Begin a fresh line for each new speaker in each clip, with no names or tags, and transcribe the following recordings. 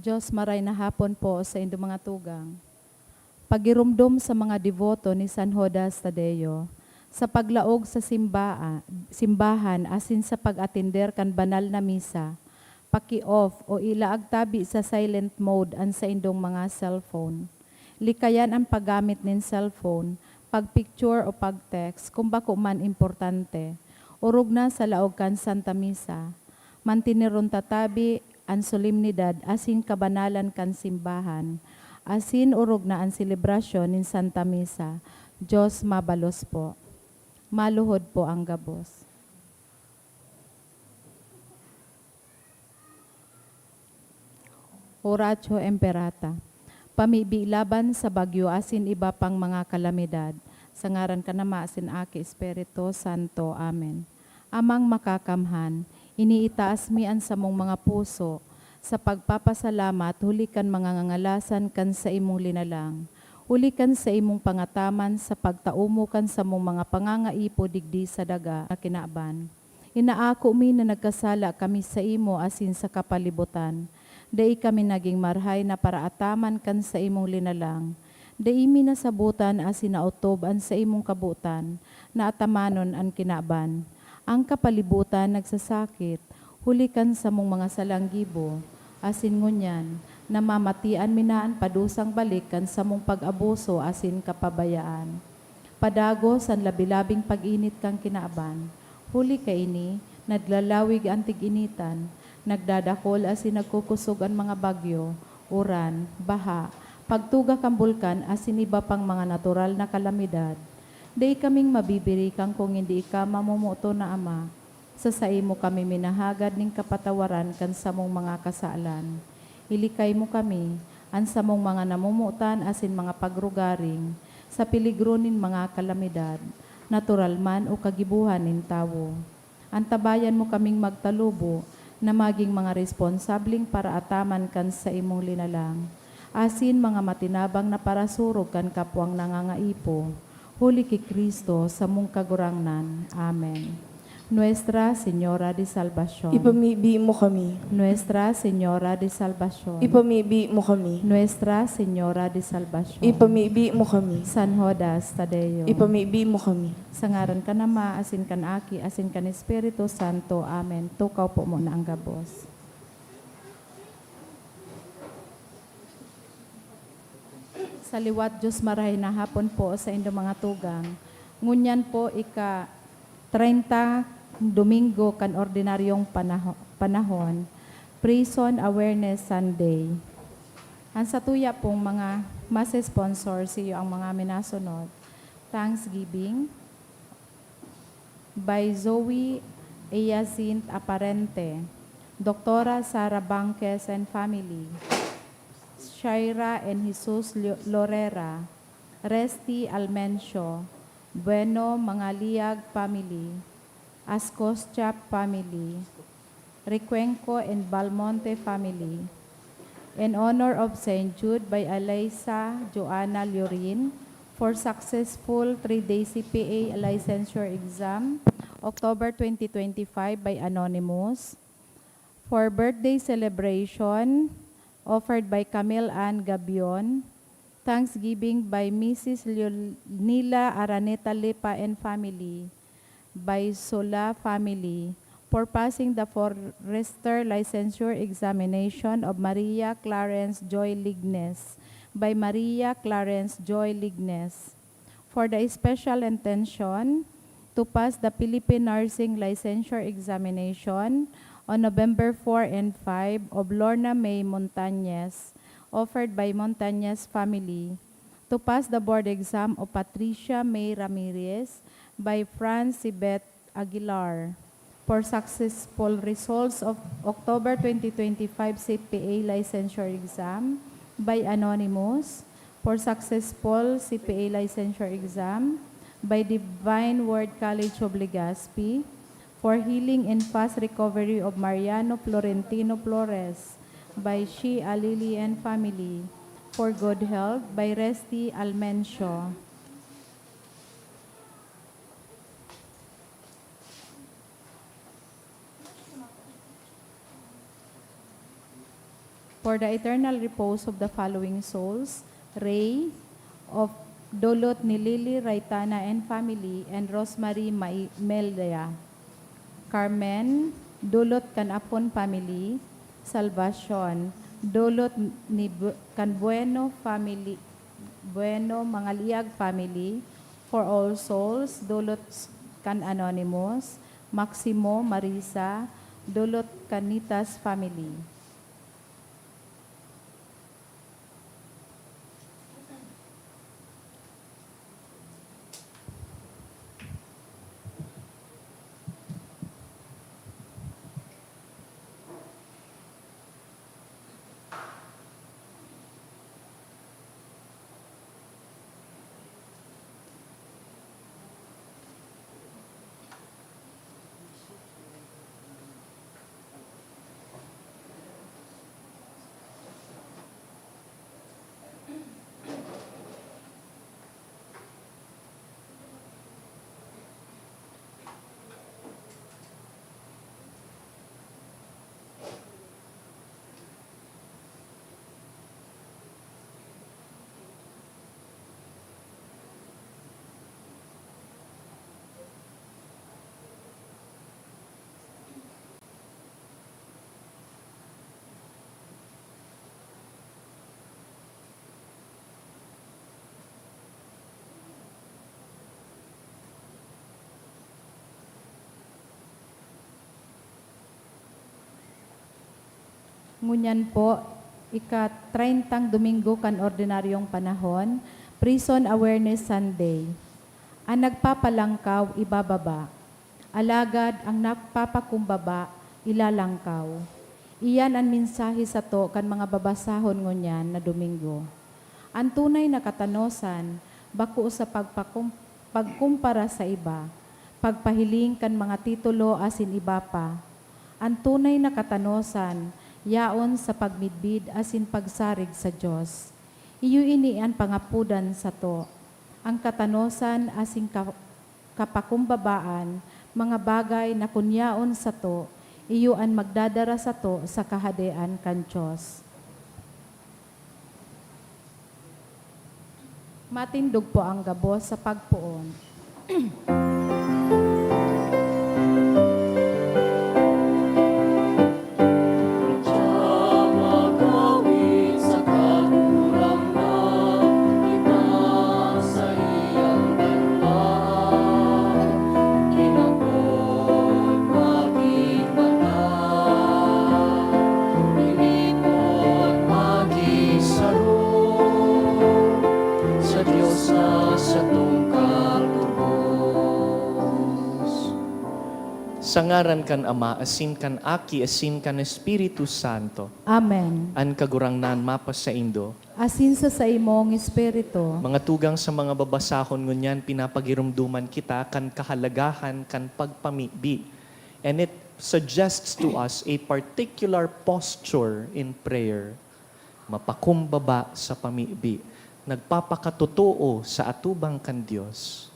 Diyos maray na hapon po sa inyong mga tugang. Pagirumdum sa mga devoto ni San Judas Tadeo, sa paglaog sa simbahan asin sa pag-atender kan banal na misa, paki-off o ilaag tabi sa silent mode an sa indong mga cellphone. Likayan ang paggamit nin cellphone, pag-picture o pag-text kung bako man importante. Urog na sa laog kan Santa Misa. Mantiniron tatabi ang solemnidad asin kabanalan kan simbahan. Asin urog na ang selebrasyon nin Santa Misa. Diyos mabalos po. Maluhod po ang gabos. Horatio Emperata. Pamibilaban sa bagyo asin iba pang mga kalamidad. Sa ngaran ka na maasin aki Espiritu Santo. Amen. Amang makakamhan, iniitaas mian sa mong mga puso, sa pagpapasalamat, hulikan mga ngangalasan kan sa imong linalang. Hulikan sa imong pangataman sa pagtaumo kan sa mong mga pangangaipo digdi sa daga na kinaban. Inaako mi na nagkasala kami sa imo asin sa kapalibutan. Dai kami naging marhay na paraataman kan sa imong linalang. Dai mi nasabutan asin nautob an sa imong kabutan, na atamanon an kinaban. Ang kapalibutan nagsasakit, hulikan sa mong mga salanggibo, asin ngunyan, namamatian minaan padusang balikan sa mong pag-abuso asin kapabayaan. Padago san labilabing pag-init kang kinaaban, huli ka ini, naglalawig ang tig-initan, nagdadakol asin nagkukusog ang mga bagyo, uran, baha, pagtuga kang bulkan asin iba pang mga natural na kalamidad. Day kaming mabibiri kang kung hindi ka mamumuto na Ama. Sa saimo kami minahagad ning kapatawaran kan sa mong mga kasalan. Ilikay mo kami, an sa mong mga namumutan asin mga pagrugaring, sa piligro nin mga kalamidad, natural man o kagibuhan nin tawo. Antabayan mo kaming magtalubo, na maging mga responsabling para ataman kan sa imong linalang. Asin mga matinabang na parasurog kan kapwang nangangaipo, huli ki Kristo sa mong kagurangnan. Amen. Nuestra Señora de Salvación.
Ipamibi mo kami.
Nuestra Señora de Salvación.
Ipamibi mo kami.
Nuestra Señora de Salvación.
Ipamibi mo kami.
San Judas Tadeo.
Ipamibi mo kami.
Sa ngaran ka na Ma, asin kan aki, asin kan Espiritu Santo. Amen. Tukaw po muna ang gabos. Sa liwat Diyos marahay na hapon po sa inyong mga tugang. Ngunyan po ika 30 Domingo kan ordinaryong panahon, Prison Awareness Sunday. Ang satuya pong mga mas sponsor siyo ang mga minasunod. Thanksgiving by Zoe Eazint Aparente, Doktora Sara Banques and Family, Shaira and Jesus Lorera, Resti Almencio, Bueno Mangaliag Family, Ascoscha Family, Recuenco and Balmonte Family. In honor of St. Jude by Alaysa Joanna Llorin for successful 3-day CPA licensure exam, October 2025 by Anonymous. For birthday celebration, offered by Camille Ann Gabion. Thanksgiving by Mrs. Leonila Araneta Lipa and Family, by Sola Family, for passing the Forester Licensure Examination of Maria Clarence Joy Lignes, by Maria Clarence Joy Lignes, for the special intention to pass the Philippine Nursing Licensure Examination on November 4 and 5 of Lorna May Montañez, offered by Montañez Family, to pass the board exam of Patricia May Ramirez, by Franz Sibet Aguilar, for successful results of October 2025 CPA licensure exam, by Anonymous, for successful CPA licensure exam, by Divine Word College of Legazpi, for healing and fast recovery of Mariano Florentino Flores, by Shi Alili and Family, for good health, by Resti Almencio. For the eternal repose of the following souls, Ray of Dolot ni Lily Raitana and family, and Rosemary Meldea. Carmen, Dulot Canapon family, Salvacion, Dulot ni Can Bueno family, Bueno Mangaliag family, For All Souls, Dulot Can Anonymous, Maximo Marisa, Dulot Canitas family. Ngunyan po, ika-30 Domingo kan ordinaryong panahon, Prison Awareness Sunday. Ang nagpapalangkaw, ibababa. Alagad ang nagpapakumbaba, ilalangkaw. Iyan ang mensahe sa to kan mga babasahon ngunyan na Domingo. Ang tunay na katanosan, bako sa pagkumpara sa iba, pagpahiling kan mga titulo asin iba pa. Ang tunay na katanosan, yaon sa pagmidbid asin pagsarig sa Diyos. Iyo ini ang pangapudan sa to. Ang katanosan asin kapakumbabaan, mga bagay na kunyaon sa to, iyo ang magdadara sa to sa kahadean kan Diyos. Matindog po ang gabos sa pagpuon.
Sa ngaran kan Ama, asin kan Aki, asin kan Espiritu Santo.
Amen.
An kagurangnan mapas sa Indo.
Asin sa imong espiritu,
Mga tugang sa mga babasahon ngunyan, pinapagirumduman kita kan kahalagahan kan pagpamibi. And it suggests to us a particular posture in prayer. Mapakumbaba sa pamibi. Nagpapakatotoo sa atubang kan Diyos.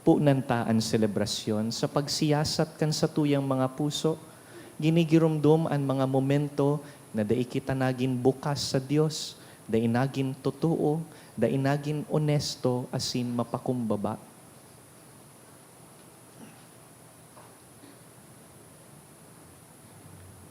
Punanta ang selebrasyon sa pagsiyasat kan sa tuyang mga puso, ginigirumdum ang mga momento na dai kita naging bukas sa Diyos, dai naging totoo, dai naging onesto, asin mapakumbaba.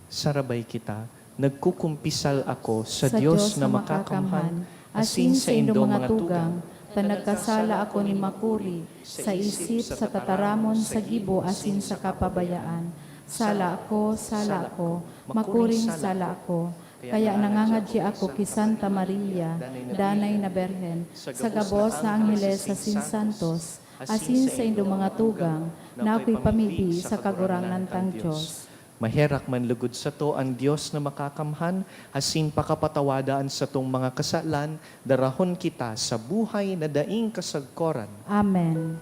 Sarabay kita, nagkukumpisal ako sa Diyos na makakamhan, asin sa indo mga tugang, ta nagkasala ako ni makuri, sa isip, sa tataramon, sa gibo, asin sa kapabayaan. Sala ako, makuring sala ako. Kaya nangangadya ako ki Santa Maria, Danay na Berhen, sa gabos na Angheles sa Santos, asin sa indo mga tugang, na ako'y pamibi sa kagurangan tang Diyos. Maherak man lugod sa to ang Diyos na makakamhan, asin pakapatawadaan sa tong mga kasalan, darahon kita sa buhay na daing kasagkoran.
Amen.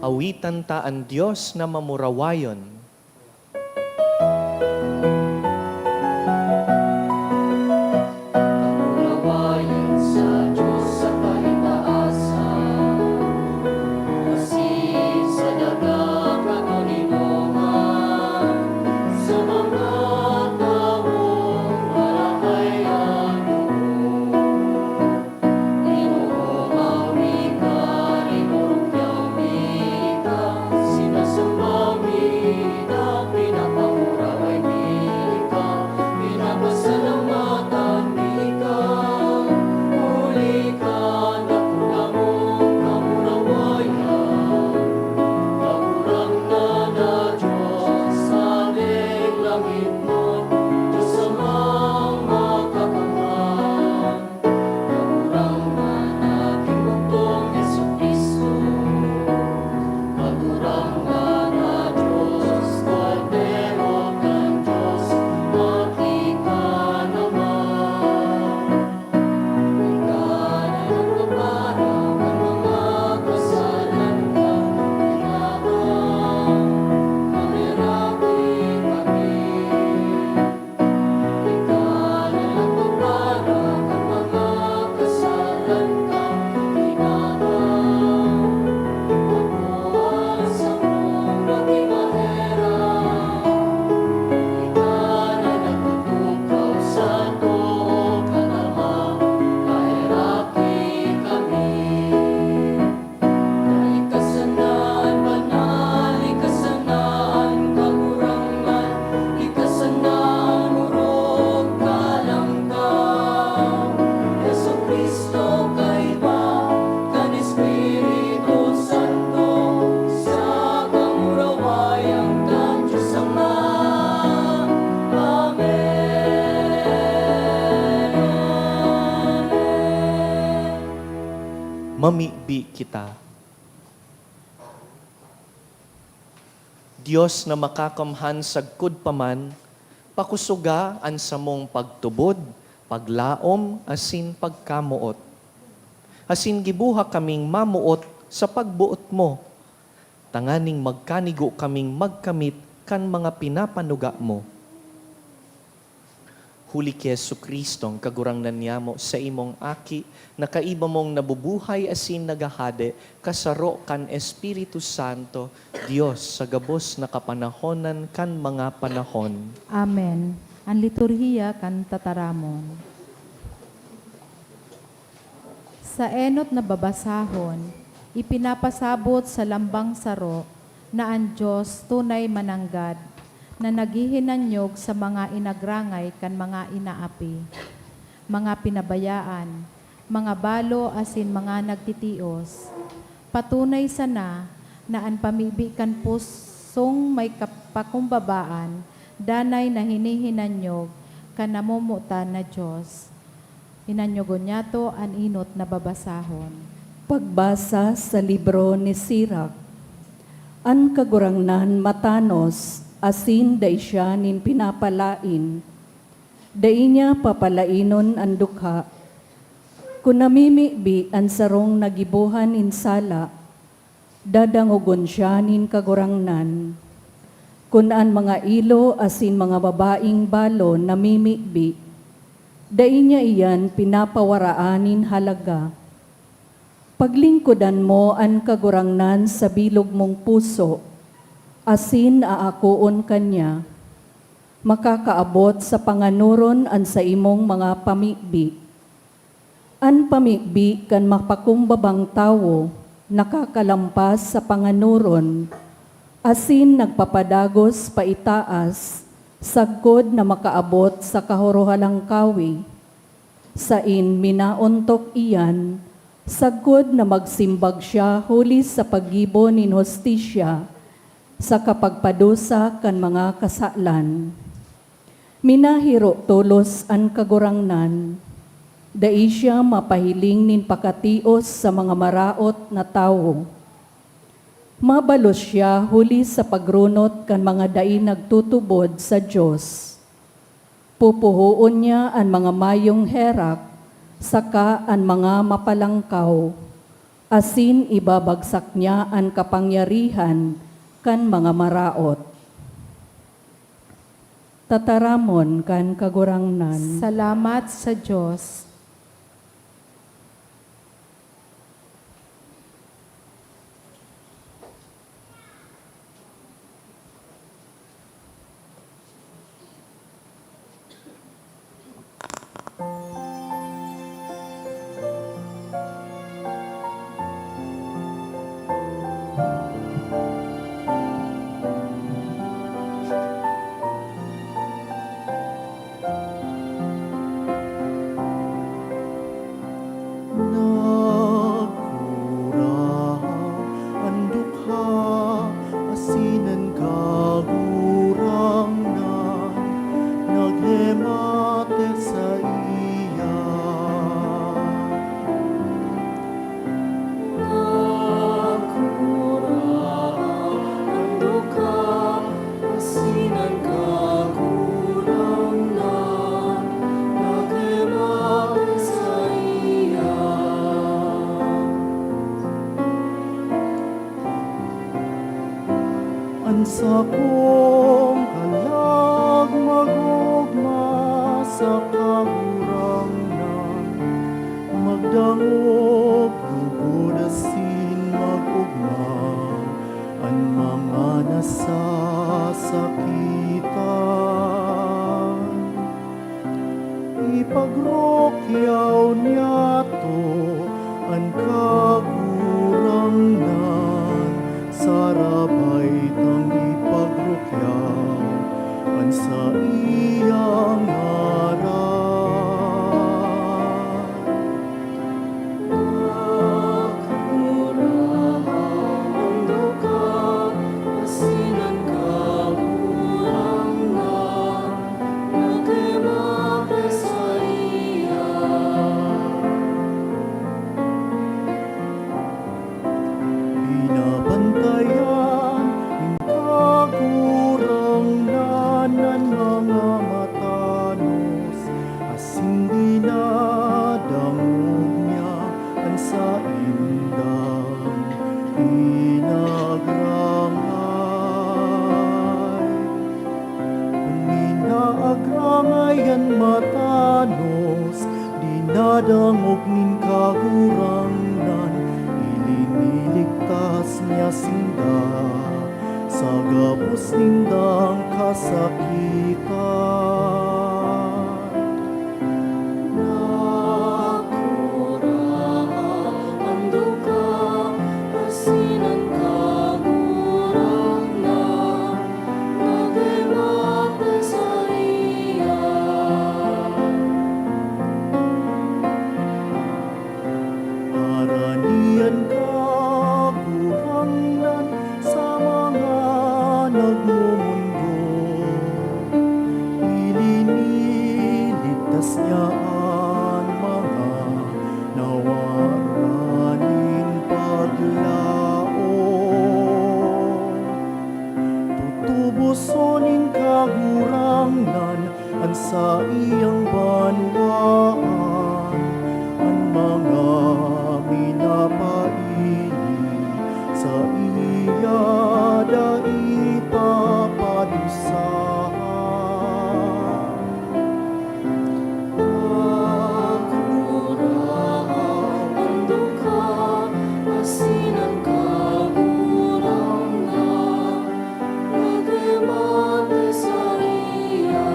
awitan ta ang Diyos na mamurawayon.
Mamurawayan sa Diyos sa kaitaasan, asin sa dagat katolinongan, sa mga taong malahayan mo. Inoong awika, inoong yawika, sinasambang wika, pinapamuraway wika, pinapasalamatan wika, huli ka na kulamong kamurawayan, kakurang na Diyos sa ating langit mo, Diyos amang makakamhan. Kakurang na ating bugtong Jesucristo, kakurang na Diyos, Kordero ng Diyos, makika naman. Ikaw na nagpaparang ang mga kasalan ka, kailangan mamirapi kami. Ikaw na nagpaparang ang mga kasalan ka, kailangan magbuhat sa mong pagkimahirap. Ikaw na nagtutukaw sa tuog at Ama, kahirapi kami. Ikasanaan banal, ikasanaan kakurangan, ikasanaan urog kalangkang. Jesucristo kaiba, kan Espiritu Santo, sa kamurawayan kan Diyos Ama. Amen.
Mamibi kita. Diyos na makakamhan sagkud paman, pakusuga ang samong pagtubod, paglaom, asin pagkamuot. Asin gibuha kaming mamuot sa pagbuot mo. Tanganing magkanigo kaming magkamit kan mga pinapanuga mo. Huli ki Jesucristo, kagurangnan niya mo sa imong aki, na kaiba mong nabubuhay asin nagahade, kasaro kan Espiritu Santo, Diyos sa gabos na kapanahonan kan mga panahon.
Amen. Ang liturhiya kan tataramon. Sa enot na babasahon, ipinapasabot sa lambang saro na ang Diyos tunay mananggad, na naghihinanyog sa mga inagrangay kan mga inaapi, mga pinabayaan, mga balo asin mga nagtitios. Patunay sana na ang pamibi kan pusong may kapakumbabaan, danay na hinihinanyog kan namumutan na Diyos. Hinanyogon niya to ang inot na babasahon.
Pagbasa sa libro ni Sirach. An kagurangnan matanos, asin day siya nin pinapalain. Day niya papalainon ang dukha. Kung namimibi ang sarong nagibuhan insala, dadangugon siya nin kagurangnan. Kung ang mga ilo asin mga babaing balo namimibi, day niya iyan pinapawaraanin halaga. Paglingkodan mo ang kagurangnan sa bilog mong puso, asin aakuon kanya, makakaabot sa panganuron an sa imong mga pamibi. An pamibi kan mapakumbabang tawo, nakakalampas sa panganuron, asin nagpapadagos paitaas, sagkod na makaabot sa kahuruhalang kawi. Sain minaontok iyan, sagkod na magsimbag siya huli sa paggibo nin hostisya, sa kapagpadusa kan mga kasalan. Minahiro tulos an kagurangnan, dai siya mapahiling nin pakatios sa mga maraot na tawo. Mabalos siya huli sa pagrunot kan mga dai nagtutubod sa Diyos. Pupuhuon niya ang mga mayong herak, saka ang mga mapalangkaw. asin ibabagsak niya ang kapangyarihan kan mga maraot. Tataramon kan kagurangnan,
Salamat sa Diyos.
Sa kong kalag magugma sa kagurangnan, magdangog lugod asin magugma ang mga nasasakitan. Ipagrokyaw niya to ang kagurangnan, sarabay tang ipagrokyaw ang sa iyang ngaran.
Nakakurahan ka, asinan kagurangnan, nagimake sa iya.
Binabantayan ng kagurangnan ng mga matanos, asing dinadangog niya ang sa indang pinagrangay. Kung minaagrangayan matanos, dinadangog nin kagurangnan, iliniligtas niya sinda sa gabos nindang kasakitan.
Nakakurahan ka, asinan kagurangnan, nagimake sa iya.
Aranian kagurangnan sa mga nagmumundo, iliniligtas niya ang mga nawaranin paglaon. Tutubusonin kagurangnan ang sa iyang banwaan, ang mga minapaili sa iya daipapadusahan.
Nakakurahan ka, asinan kagurangnan, nagimake sa iya.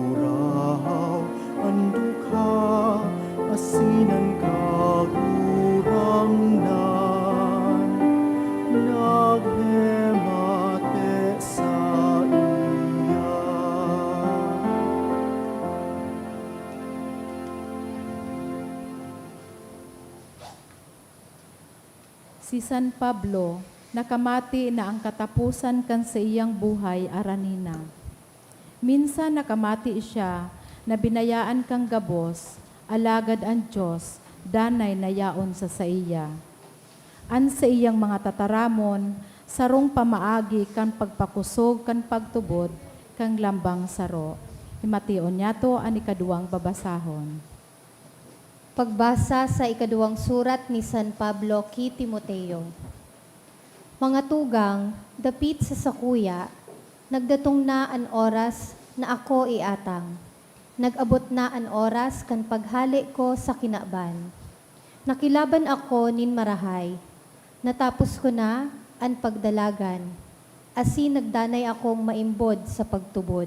Nagkuraw ang dukha, asinan kagurangnan, naghemate sa iya.
Si San Pablo, nakamati na ang katapusan kan sa iyang buhay aranina. Minsan nakamati siya na binayaan kang gabos, alagad ang Diyos, danay na yaon sa iya. An sa iyang mga tataramon, sarong pamaagi kan pagpakusog kan pagtubod, kang lambang saro. Himation niyato ang ikaduang babasahon.
Pagbasa sa ikaduwang surat ni San Pablo kay Timoteo. Mga tugang, dapit sa sakuya, nagdatong na an oras na ako iatang. Nag-abot na an oras kan paghali ko sa kinaban. Nakilaban ako nin marahay. Natapos ko na an pagdalagan. Asin nagdanay akong maimbod sa pagtubod.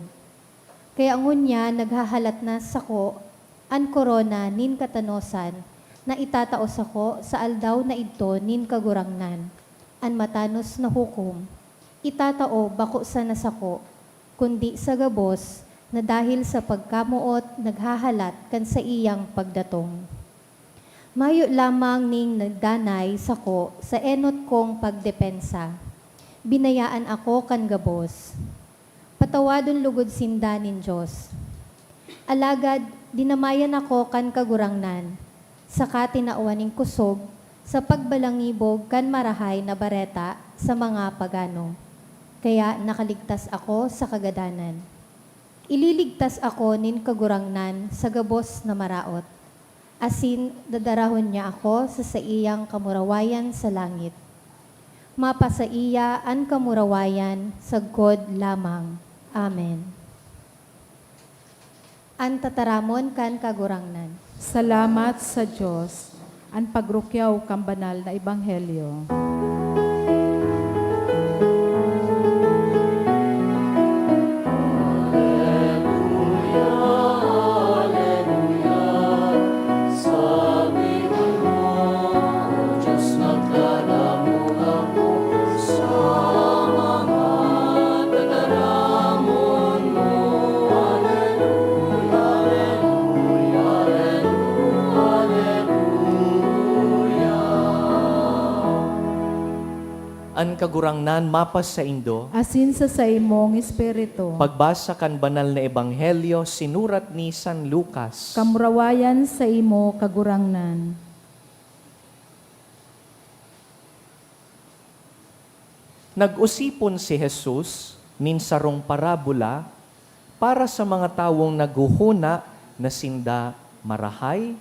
Kaya ngunya naghahalat na sako an korona nin katanosan na itataos ako sa aldaw na idto nin kagurangnan. An matanos na hukom, itatao bako sa nasako, kundi sa gabos na dahil sa pagkamuot naghahalat kan sa iyang pagdatong. Mayo lamang ning nagdanay sako sa enot kong pagdepensa. Binayaan ako kan gabos. Patawadon lugod sinda nin Diyos. Alagad, dinamayan ako kan kagurangnan, saka tinauaning kusog sa pagbalangibog kan marahay na bareta sa mga pagano. Kaya nakaligtas ako sa kagadanan. Ililigtas ako nin kagurangnan sa gabos na maraot. Asin dadarahon niya ako sa iyang kamurawayan sa langit. Mapasa iya an kamurawayan sagkod lamang. Amen. An tataramon kan kagurangnan.
Salamat sa Diyos. Ang pagrukyaw kang banal na ebanghelyo.
Sabi ko mo, O Diyos, naglalamog ako sa mga tataramon mo. Alleluia, alleluia, alleluia, alleluia.
An kagurangnan mapas sa Indo,
Asin sa imong espiritu.
pagbasa kan banal na ebanghelyo sinurat ni San Lucas.
Kamurawayan sa imo kagurangnan.
Nag-usipon si Jesus nin sarong parabola para sa mga tawong naghuhuna na sinda marahay,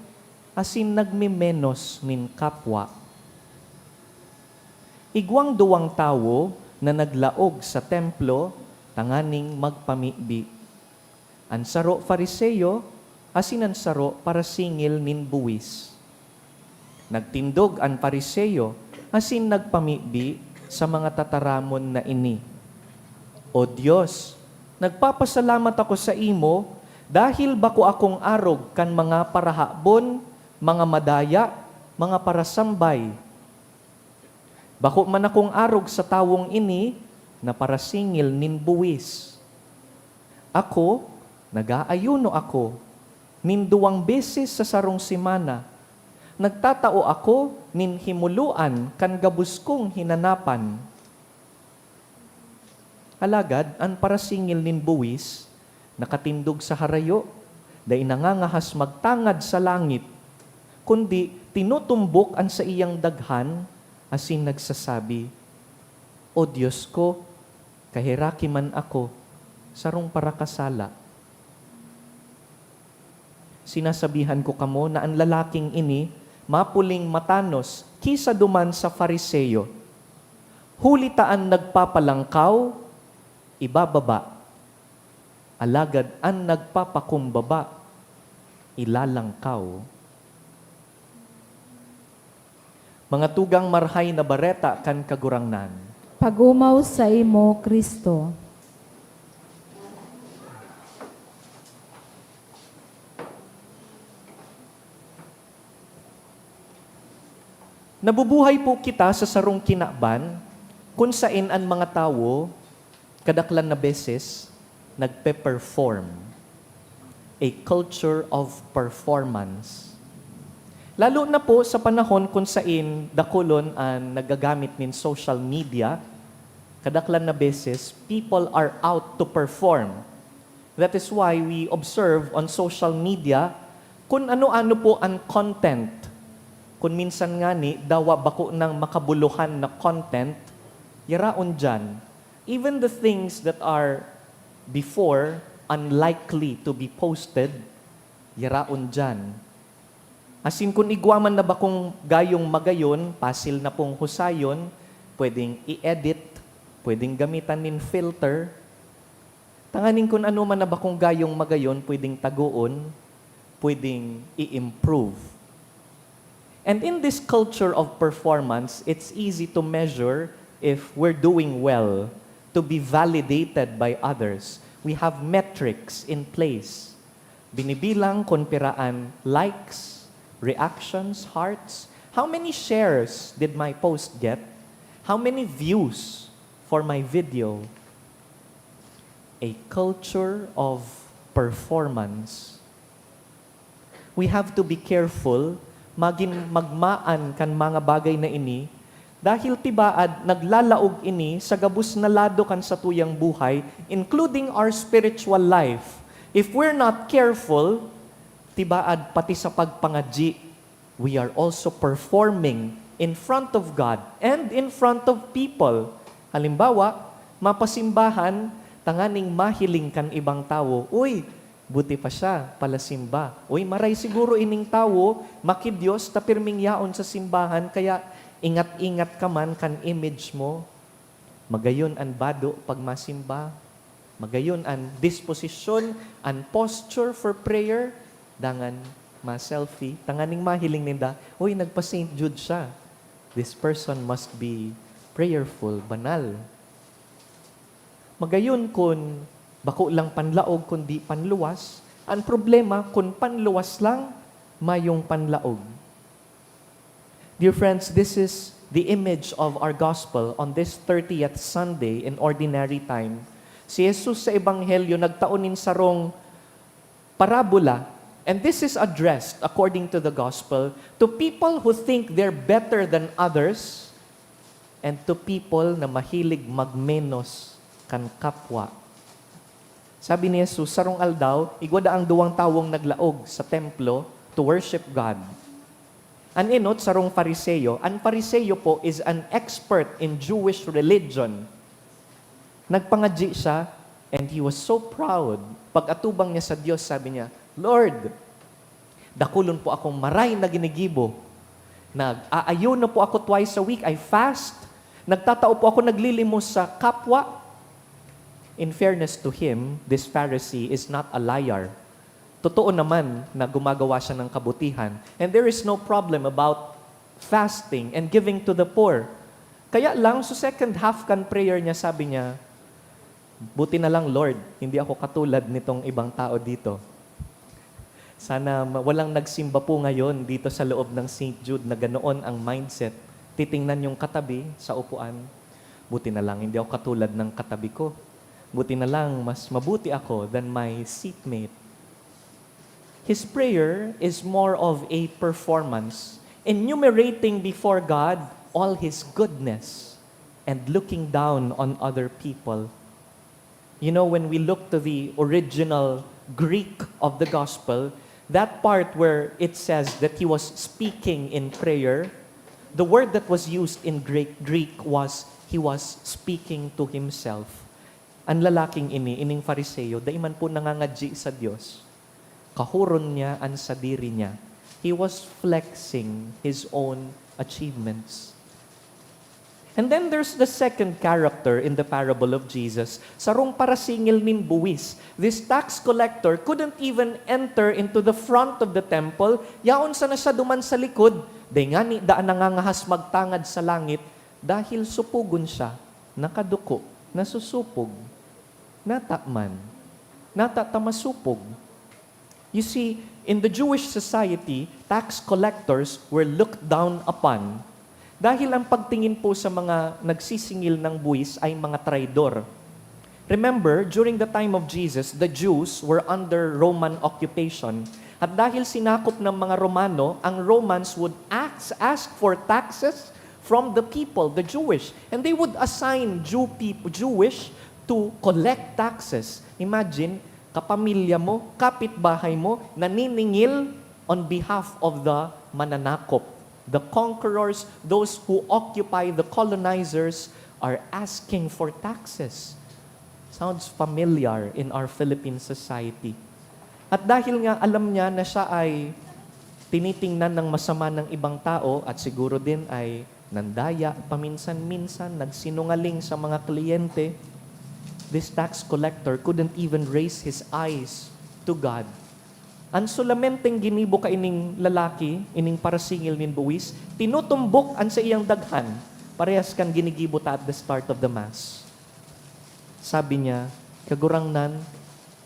asin nagmimenos nin kapwa. Igwang duwang tawo na naglaog sa templo, tanganing magpamibi. Ang saro Fariseo, asin ang saro para singil nin buwis. Nagtindog ang Fariseo, asin nagpamibi sa mga tataramon na ini. O Diyos, nagpapasalamat ako sa imo dahil bako akong arog kan mga parahabon, mga madaya, mga parasambay. Bako man akong arog sa tawong ini na parasingil nin buwis. Ako, nag-aayuno ako, nin 2 beses sa sarong simana. Nagtatao ako nin himuluan kan gabus kong hinanapan. Alagad, ang parasingil nin buwis, nakatindog sa harayo, dahil nangangahas magtangad sa langit, kundi tinutumbok ang sa iyang daghan, asin nagsasabi, O Diyos ko, kahiraki man ako, sarong parakasala. Sinasabihan ko kamo na ang lalaking ini, mapuling matanos, kisa duman sa Fariseo. Hulitaan nagpapalangkaw, ibababa. Alagad ang nagpapakumbaba, ilalangkaw. Mga tugang marhay na bareta kan kagurangnan.
Pagumaw sa imo, Kristo.
Nabubuhay po kita sa sarong kinaban, kung saan ang mga tao, kadaklan na beses, nagpe-perform. A culture of performance. Lalo na po sa panahon kung saan dakulon ang nagagamit nin social media, kadaklan na beses, people are out to perform. That is why we observe on social media kung ano-ano po ang content. Kung minsan nga ni, dawa bako ng makabuluhan na content, yaraon dyan. Even the things that are before unlikely to be posted, yaraon dyan. As in, kung igwaman na ba kung gayong magayon, pasil na pong husayon, pwedeng i-edit, pwedeng gamitan nin filter. Tanganin kung ano man na ba kung gayong magayon, pwedeng taguon, pwedeng i-improve. And in this culture of performance, it's easy to measure if we're doing well, to be validated by others. We have metrics in place. Binibilang kung piraan likes, reactions, hearts. How many shares did my post get? How many views for my video? A culture of performance. We have to be careful, magmaan kan mga bagay na ini, dahil tibaad naglalaog ini sa gabus na lado kan sa tuyang buhay, including our spiritual life. If we're not careful, tibaad pati sa pagpangadji, we are also performing in front of God and in front of people. Halimbawa, mapasimbahan, tanganing mahiling kan ibang tao, uy, buti pa siya, palasimba. Uy, maray siguro ining tao, makidiyos, tapirming yaon sa simbahan, kaya ingat-ingat ka man kan image mo. Magayon an bado pag masimba. Magayon an disposition, an posture for prayer, dangan ma-selfie, tanganing mahiling ninda, uy, nagpa-St. Jude siya. This person must be prayerful, banal. Magayon kun bako lang panlaog kundi panluwas, ang problema kun panluwas lang, mayong panlaog. Dear friends, this is the image of our gospel on this 30th Sunday in ordinary time. Si Jesus sa Ebanghelyo nagtaonin sarong parabola. And this is addressed, according to the gospel, to people who think they're better than others and to people na mahilig magmenos kan kapwa. Sabi ni Jesus, sarong aldaw, igwada ang duwang tawong naglaog sa templo to worship God. An inot, sarong Pariseyo. Ang Pariseyo po is an expert in Jewish religion. Nagpangadji siya and he was so proud. Pag atubang niya sa Diyos, sabi niya, Lord, dakulon po akong maray na ginigibo. Nag-aayon na po ako twice a week. I fast. Nagtatao po ako naglilimos sa kapwa. In fairness to him, this Pharisee is not a liar. Totoo naman na gumagawa siya ng kabutihan. And there is no problem about fasting and giving to the poor. Kaya lang, sa second half kan prayer niya, sabi niya, buti na lang, Lord, hindi ako katulad nitong ibang tao dito. Sana walang nagsimba po ngayon dito sa loob ng St. Jude na ganoon ang mindset. Titingnan yung katabi sa upuan. Buti na lang, hindi ako katulad ng katabi ko. Buti na lang, mas mabuti ako than my seatmate. His prayer is more of a performance, enumerating before God all His goodness and looking down on other people. You know, when we look to the original Greek of the gospel, that part where it says that he was speaking in prayer, the word that was used in Greek was he was speaking to himself. Ang lalaking ining Fariseo, daiman po nangangadji sa Diyos. Kahuron niya ang sadiri niya. He was flexing his own achievements. And then there's the second character in the parable of Jesus. Sarong parasingil nin buwis. This tax collector couldn't even enter into the front of the temple. Yaon sa na siya duman sa likod. Dengani daan nangangahas magtangad sa langit dahil supugon siya, nakaduko, nasusupog, natakman, natatamasupog. You see, in the Jewish society, tax collectors were looked down upon dahil ang pagtingin po sa mga nagsisingil ng buwis ay mga traidor. Remember, during the time of Jesus, the Jews were under Roman occupation. At dahil sinakop ng mga Romano, ang Romans would ask for taxes from the people, the Jewish. And they would assign Jewish to collect taxes. Imagine, kapamilya mo, kapitbahay mo, naniningil on behalf of the mananakop. The conquerors, those who occupy the colonizers, are asking for taxes. Sounds familiar in our Philippine society. At dahil nga alam niya na siya ay tinitingnan ng masama ng ibang tao at siguro din ay nandaya, paminsan-minsan, nagsinungaling sa mga kliyente, this tax collector couldn't even raise his eyes to God. Ang sulamenteng ginibo ka ining lalaki, ining parasingil nin buwis, tinutumbok an sa iyang daghan, parehas kan ginigibo ta at the start of the Mass. Sabi niya, kagurangnan,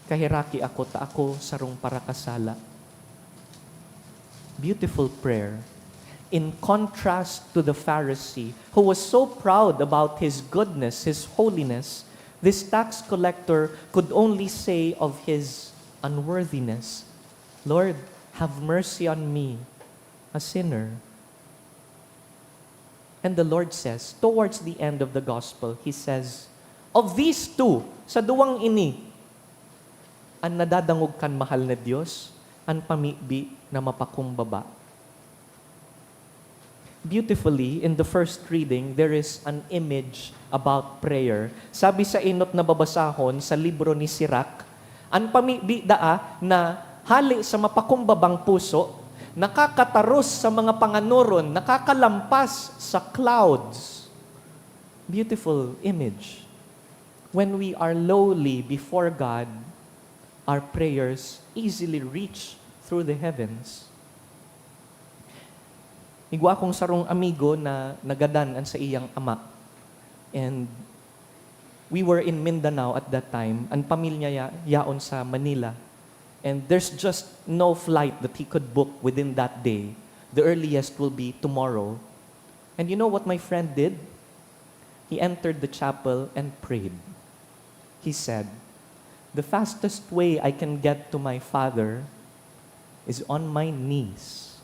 kahiraki ako ta ako sarong parakasala. Beautiful prayer. In contrast to the Pharisee, who was so proud about his goodness, his holiness, this tax collector could only say of his unworthiness, Lord, have mercy on me, a sinner. And the Lord says, towards the end of the gospel, He says, of these two, sa duwang ini, ang nadadangog kan mahal na Diyos, ang pamibi na mapakumbaba. Beautifully, in the first reading, there is an image about prayer. Sabi sa inot na babasahon sa libro ni Sirach, ang pamibi daa na hali sa mapakumbabang puso, nakakataros sa mga panganuron, nakakalampas sa clouds. Beautiful image. When we are lowly before God, our prayers easily reach through the heavens. Igwa akong sarong amigo na nagadan sa iyang ama. And we were in Mindanao at that time. Ang pamilya yaon sa Manila. And there's just no flight that he could book within that day. The earliest will be tomorrow. And you know what my friend did? He entered the chapel and prayed. He said, the fastest way I can get to my Father is on my knees.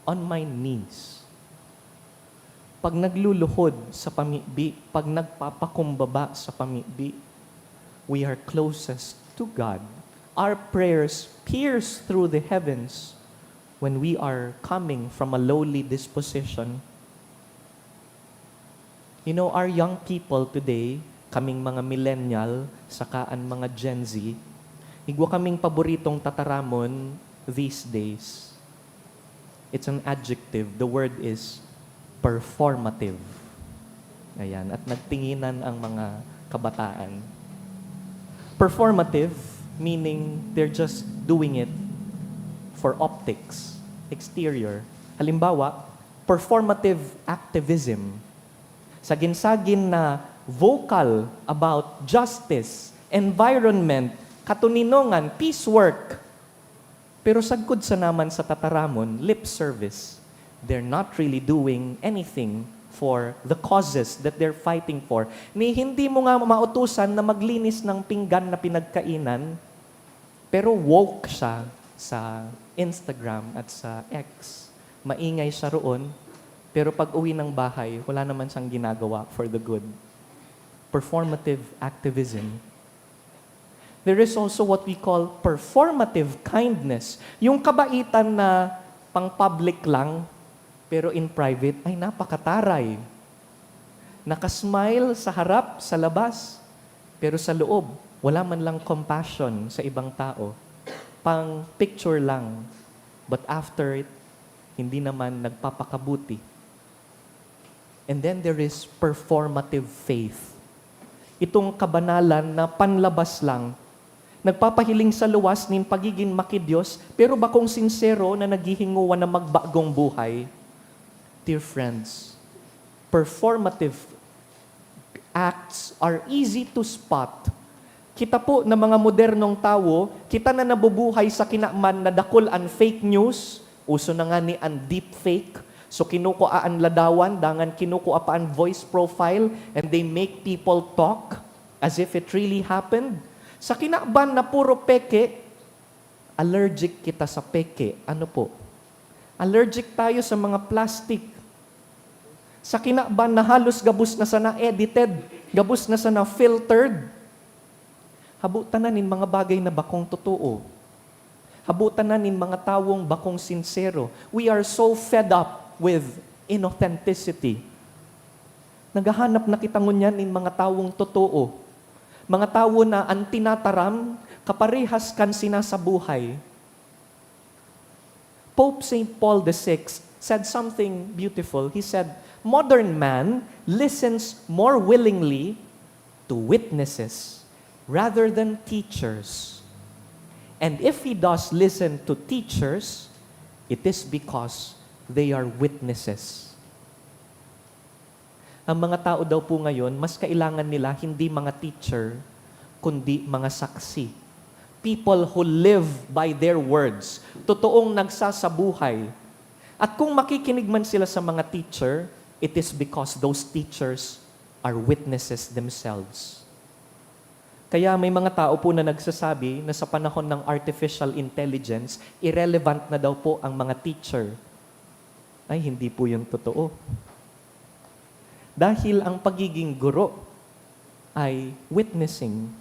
On my knees. Pag nagluluhod sa pamibi, pag nagpapakumbaba sa pamibi, we are closest to God. Our prayers pierce through the heavens when we are coming from a lowly disposition. You know, our young people today, kaming mga millennial, saka ang mga Gen Z, igwa kaming paboritong tataramon these days. It's an adjective. The word is performative. Ayan. At nagtinginan ang mga kabataan. Performative, meaning they're just doing it for optics, exterior. Halimbawa, performative activism. Sagin-sagin na vocal about justice, environment, katuninongan, peace work. Pero sagkod sa naman sa tataramon, lip service. They're not really doing anything for the causes that they're fighting for. Ni hindi mo nga mautusan na maglinis ng pinggan na pinagkainan, pero woke siya sa Instagram at sa X. Maingay siya roon, pero pag uwi ng bahay, wala naman siyang ginagawa for the good. Performative activism. There is also what we call performative kindness. Yung kabaitan na pang-public lang, pero in private ay napakataray. Nakasmile sa harap, sa labas, pero sa loob, wala man lang compassion sa ibang tao. Pang picture lang. But after it, hindi naman nagpapakabuti. And then there is performative faith. Itong kabanalan na panlabas lang, nagpapahiling sa luwas nin pagiging makidiyos, pero bakong sincero na naghihinguan na magbagong buhay. Dear friends, performative acts are easy to spot. Kita po na mga modernong tao, kita na nabubuhay sa kinaman na dakol ang fake news, uso na nga ni ang deep fake, so kinukuha ang ladawan, dangan kinukuha pa ang voice profile, and they make people talk as if it really happened. Sa kinaban na puro peke, allergic kita sa peke. Ano po? Allergic tayo sa mga plastic. Sa kinaban na halos gabus na sana edited, gabus na sana filtered. Habutan na nin mga bagay na bakong totoo. Habutan na nin mga tawong bakong sincero. We are so fed up with inauthenticity. Naghahanap na kita ngunyan nin mga tawong totoo. Mga tao na ang tinataram, kaparehas kan sinasabuhay. Pope St. Paul VI said something beautiful. He said, modern man listens more willingly to witnesses rather than teachers. And if he does listen to teachers, it is because they are witnesses. Ang mga tao daw po ngayon, mas kailangan nila hindi mga teacher, kundi mga saksi. People who live by their words. Totoong nagsasabuhay. At kung makikinig man sila sa mga teacher, it is because those teachers are witnesses themselves. Kaya may mga tao po na nagsasabi na sa panahon ng artificial intelligence, irrelevant na daw po ang mga teacher. Ay, hindi po yun totoo. Dahil ang pagiging guro ay witnessing.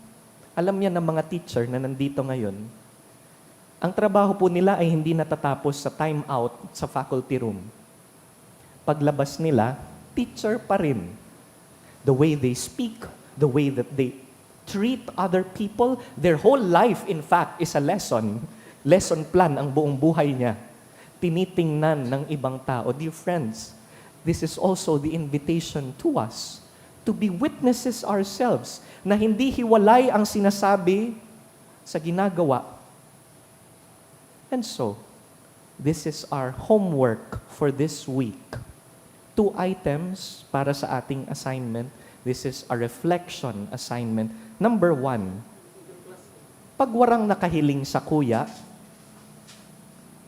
Alam niya ng mga teacher na nandito ngayon, ang trabaho po nila ay hindi natatapos sa time out sa faculty room. Paglabas nila, teacher pa rin. The way they speak, the way that they treat other people, their whole life, in fact, is a lesson. Lesson plan ang buong buhay niya. Tinitingnan ng ibang tao. Dear friends, this is also the invitation to us to be witnesses ourselves, na hindi hiwalay ang sinasabi sa ginagawa. And so, this is our homework for this week. 2 items para sa ating assignment. This is a reflection assignment. Number 1, pag warang nakahiling sa kuya,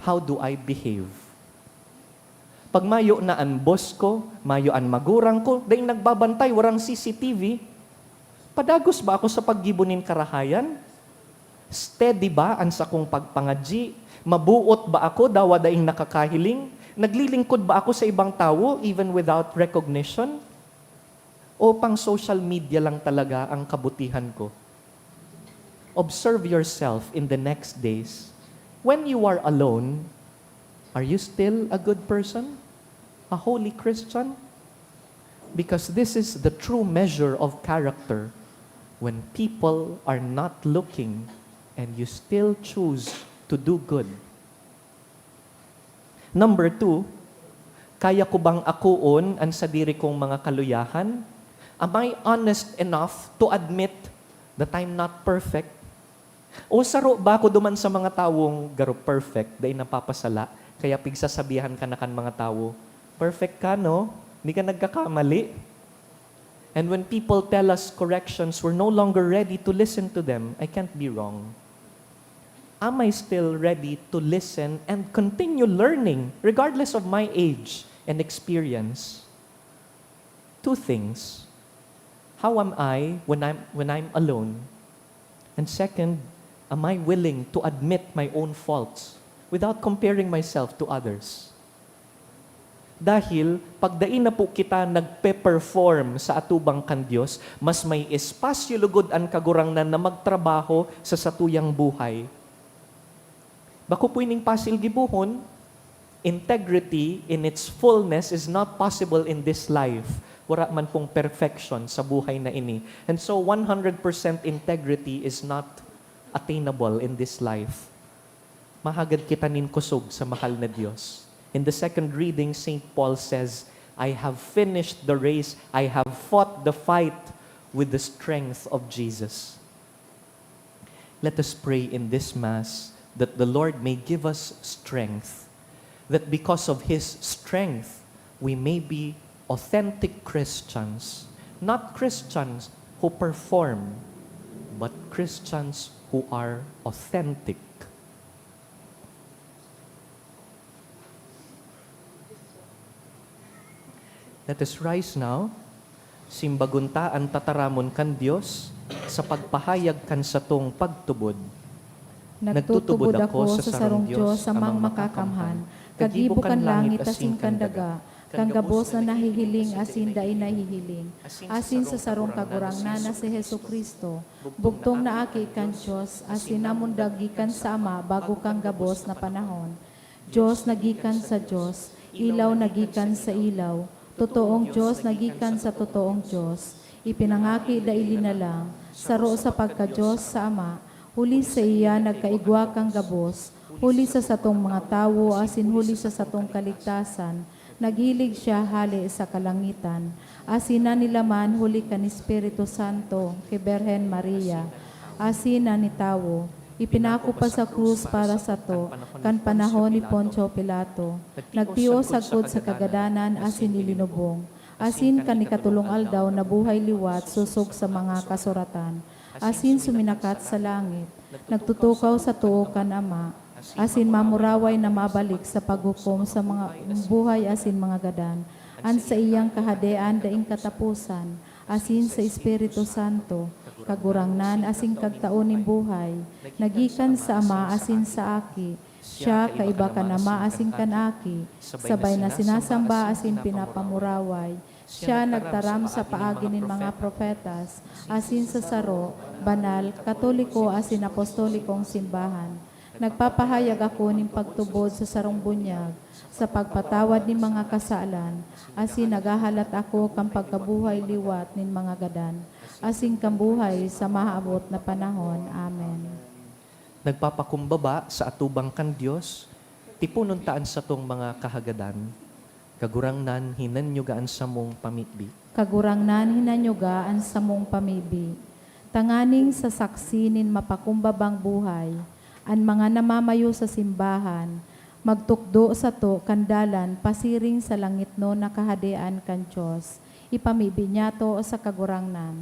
how do I behave? Pag mayo na ang boss ko, mayo ang magurang ko, dahil nagbabantay, warang CCTV, padagos ba ako sa paggibunin karahayan? Steady ba ang sakong pagpangadji? Mabuot ba ako dawa daing nakakahiling? Naglilingkod ba ako sa ibang tao even without recognition? O pang social media lang talaga ang kabutihan ko? Observe yourself in the next days. When you are alone, are you still a good person? A holy Christian? Because this is the true measure of character. When people are not looking and you still choose to do good. Number 2, kaya ko bang akuon ang sadiri kong mga kaluyahan? Am I honest enough to admit that I'm not perfect? O saro ba ako duman sa mga tawong garo perfect, dahil napapasala, kaya pigsasabihan ka na kan mga tao, perfect ka, no? Hindi ka nagkakamali. And when people tell us corrections, we're no longer ready to listen to them. I can't be wrong. Am I still ready to listen and continue learning, regardless of my age and experience? 2 things. How am I when I'm alone? And second, am I willing to admit my own faults without comparing myself to others? Dahil pagdain na po kita nagpe-perform sa atubang kan Diyos, mas may espasyo lugod ang kagurangnan na magtrabaho sa satuyang buhay. Bako po ining pasil gibuhon, integrity in its fullness is not possible in this life. Wala man pong perfection sa buhay na ini. And so 100% integrity is not attainable in this life. Mahagad kita nin kusog sa mahal na Diyos. In the second reading, St. Paul says, I have finished the race, I have fought the fight with the strength of Jesus. Let us pray in this Mass that the Lord may give us strength, that because of His strength, we may be authentic Christians, not Christians who perform, but Christians who are authentic. Let us rise now. Simbagunta ang tataramon kan Dios sa pagpahayag kan satong pagtubod.
Nagtutubod ako sa sarong Diyos amang makakamhan, kagibo kan langit asin kan daga, kang gabos na nahihiling asin dai nahihiling, asin sa sarong kagurangnan na si Hesu Kristo, bugtong na aki kan Diyos, asin namon dagikan sa Ama bago kang gabos na panahon. Diyos nagikan sa Diyos, ilaw nagikan sa ilaw, totoong Diyos nagikan sa totoong Diyos, ipinangaki daili na lang, saro sa pagka-Diyos sa Ama, huli sa iya nagkaigwa kang gabos, huli sa satong mga tawo, asin huli sa satong kaligtasan, naghilig siya hali sa kalangitan, asina nila man huli kan Espiritu Santo, kay Berhen Maria, asina ni tawo, ipinako pa sa krus para sa to, kan panahon ni Poncio Pilato, nagtios sagkod sa kagadanan, asin ilinubong, asin kanikatulong aldaw na buhay liwat, susog sa mga kasuratan, asin suminakat sa langit, nagtutukaw sa tuo kan Ama, asin mamuraway na mabalik sa paghukom sa mga buhay asin mga gadan, an sa iyang kahadean daing katapusan, asin sa Espiritu Santo, kagurangnan asin kagtaoning buhay, nagikan sa Ama asin sa aki, siya kaiba kan Ama asin kan aki, sabay na sinasamba asin pinapamuraway, siya nagtaram sa paagi nin mga profetas, asin sa saro, banal, katoliko asin apostolikong simbahan. Nagpapahayag ako ng pagtubod sa sarong bunyag, sa pagpatawad ni mga kasalan, asin nagahalat ako kang pagkabuhay liwat nin mga gadan, asin kambuhay sa maabot na panahon. Amen.
Nagpapakumbaba sa atubang kan Dios, tipunon taan sa tong mga kahagadan, kagurangnan hinanyugaan sa mong pamitbi.
Kagurangnan hinanyugaan sa mong pamibi, tanganing sa saksi nin mapakumbabang buhay, an mga namamayo sa simbahan, magtukdo sa to kandalan pasiring sa langit no nakahadean kan Diyos, ipamibi niya to sa kagurangnan.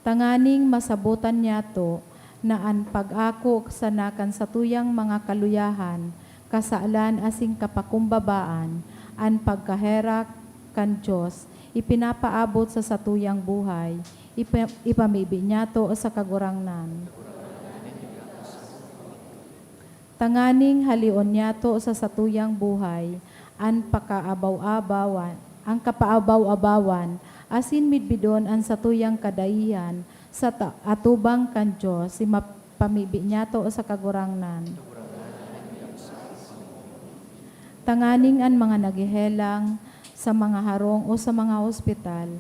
Tanganing masabutan niya to na an pag-ako sanakan sa tuyang mga kaluyahan, kasaalan asing kapakumbabaan, an pagkaherak kan Diyos, ipinapaabot sa satuyang buhay, ipamibi niya to sa kagurangnan. Tanganing halion niya to sa satuyang buhay, ang kapaabaw-abawan, asin midbidon ang satuyang kadaihan, sa atubang kan Diyos, pamibi niya to sa kagurangnan. Tanganing ang mga nagihelang sa mga harong o sa mga ospital,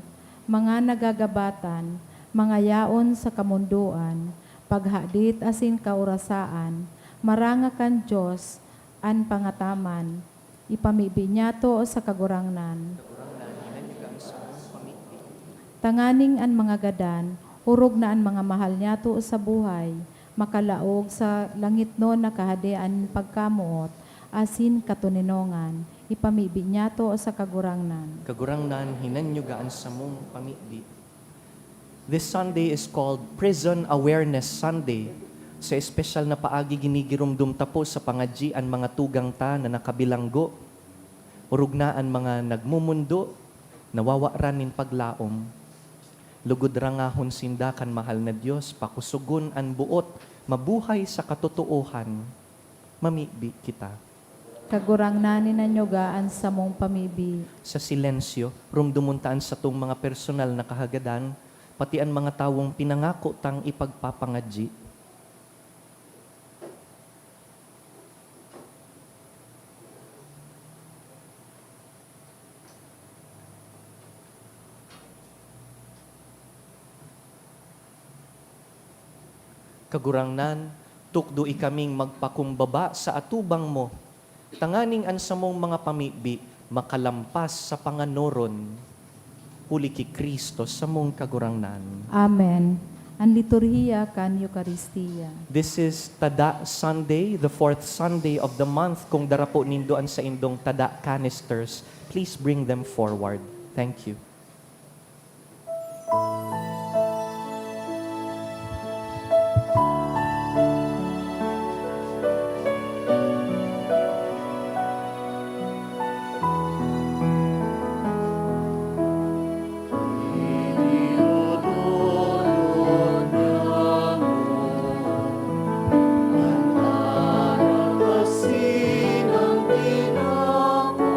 mga nagagabatan, mga yaon sa kamunduan, paghadit asin kaurasaan, marangakan Diyos, an pangataman, ipamibi niya to sa kagurangnan. Tanganing an mga gadan, hurog na ang mga mahal niya to sa buhay, makalaog sa langit no nakahadean pagkamuot, asin katuninongan, ipamibi niya to sa kagurangnan.
Kagurangnan hinanyugaan sa mong pamitbi. This Sunday is called Prison Awareness Sunday. Sa espesyal na paagi ginigirumdum tapo sa pangadjian mga tugang ta na nakabilanggo, urugnaan mga nagmumundo, nawawaran nin paglaom. Lugod rangahon sindakan mahal na Dios, pakusugon an buot, mabuhay sa katotohan, mamibi kita.
Kagurangnan ninanyugaan sa mong pamibi.
Sa silensyo, rumdumuntaan sa tong mga personal na kahagadan, pati ang mga tawong pinangako tang ipagpapangadji. Kagurangnan, tukdo ikaming magpakumbaba sa atubang mo, tanganing an sa mong mga pamibi, makalampas sa panganoron, huli ki Kristo sa mong kagurangnan.
Amen. Ang liturhiya kan Eucharistia.
This is Tada Sunday, the fourth Sunday of the month. Kung darapo nindoan sa indong Tada canisters, please bring them forward. Thank you.
Asin ang tinapay,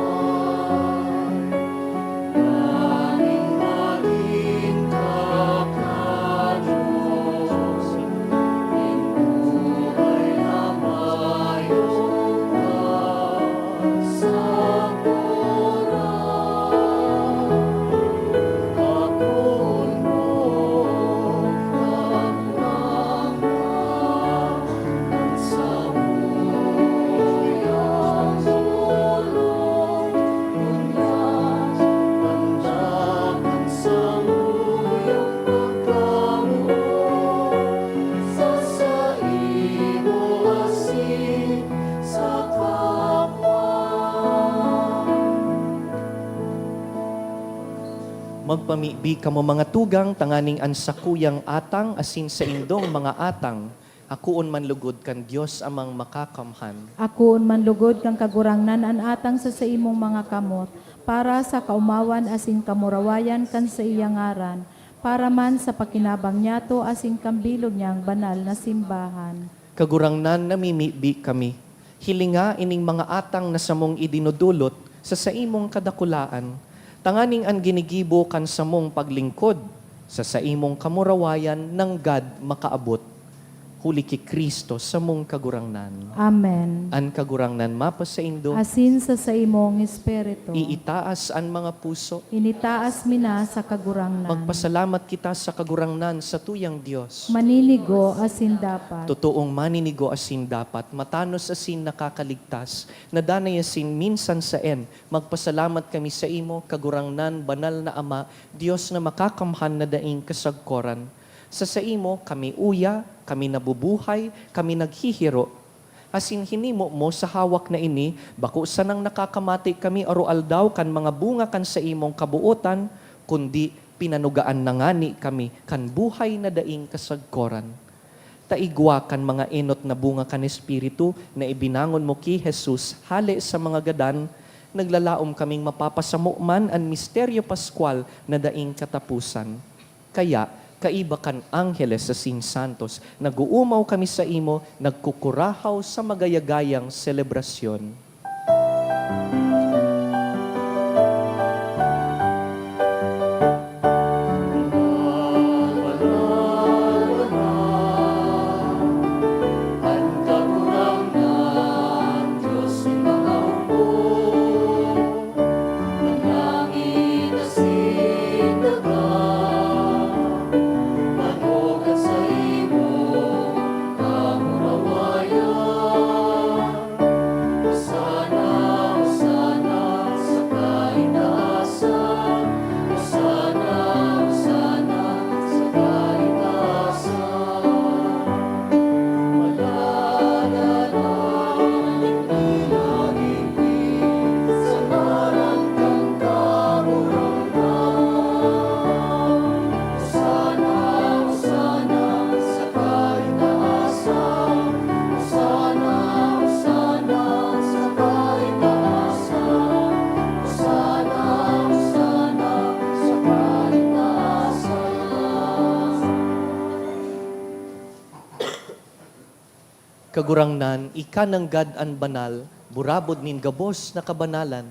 Magpamibi kamo mga tugang, tanganing ansakuyang atang, asin sa indong mga atang, akuon man lugod kan Dios amang makakamhan.
Akoon manlugod kang kagurangnan an atang sa imong mga kamot, para sa kaumawan asin kamurawayan kan sa iyang ngaran, para man sa pakinabang niyato asin kambilog niyang banal na simbahan.
Kagurangnan namimibi kami. Hilinga ining mga atang na samong idinudulot sa imong kadakulaan. Tanganing ang ginigibo kan samong paglingkod sa imong kamurawayan ng God makaabot. Huli ki Kristo sa mong kagurangnan.
Amen.
An kagurangnan mapa sa indo,
Asin sa imong espiritu,
iitaas an mga puso.
initaas mina sa kagurangnan.
Magpasalamat kita sa kagurangnan sa tuyang Dios.
Maninigo asin dapat.
Totoong maninigo asin dapat, matanos asin nakakaligtas, nadanay asin minsan sa magpasalamat kami sa imo, kagurangnan, banal na Ama, Diyos na makakamhan na daing kasagkoran. Sa imo, kami uya, kami nabubuhay, kami naghihiro. Asin hinimo mo sa hawak na ini, bako sanang nakakamati kami arualdaw kan mga bunga kan sa imong kabuotan, kundi pinanugaan na ngani kami kan buhay na daing kasagkoran. Taigwa kan mga enot na bunga kan Espiritu na ibinangon mo ki Jesus, hali sa mga gadan, naglalaom kaming mapapasamo man ang misteryo paskwal na daing katapusan. Kaya, kaiba kan angheles sa santos, naguumaw kami sa imo, nagkukurahaw sa magayagayang selebrasyon.
Ang kagurangnan, Diyos ni mga upo, ng langit asin dagat, manogat sa imo, kamurawayan. Hosana, Hosana, sa kaitaasan. Hosana, Hosana, sa kaitaasan.
Kagurangnan, ika ng God an banal, burabod nin gabos na kabanalan.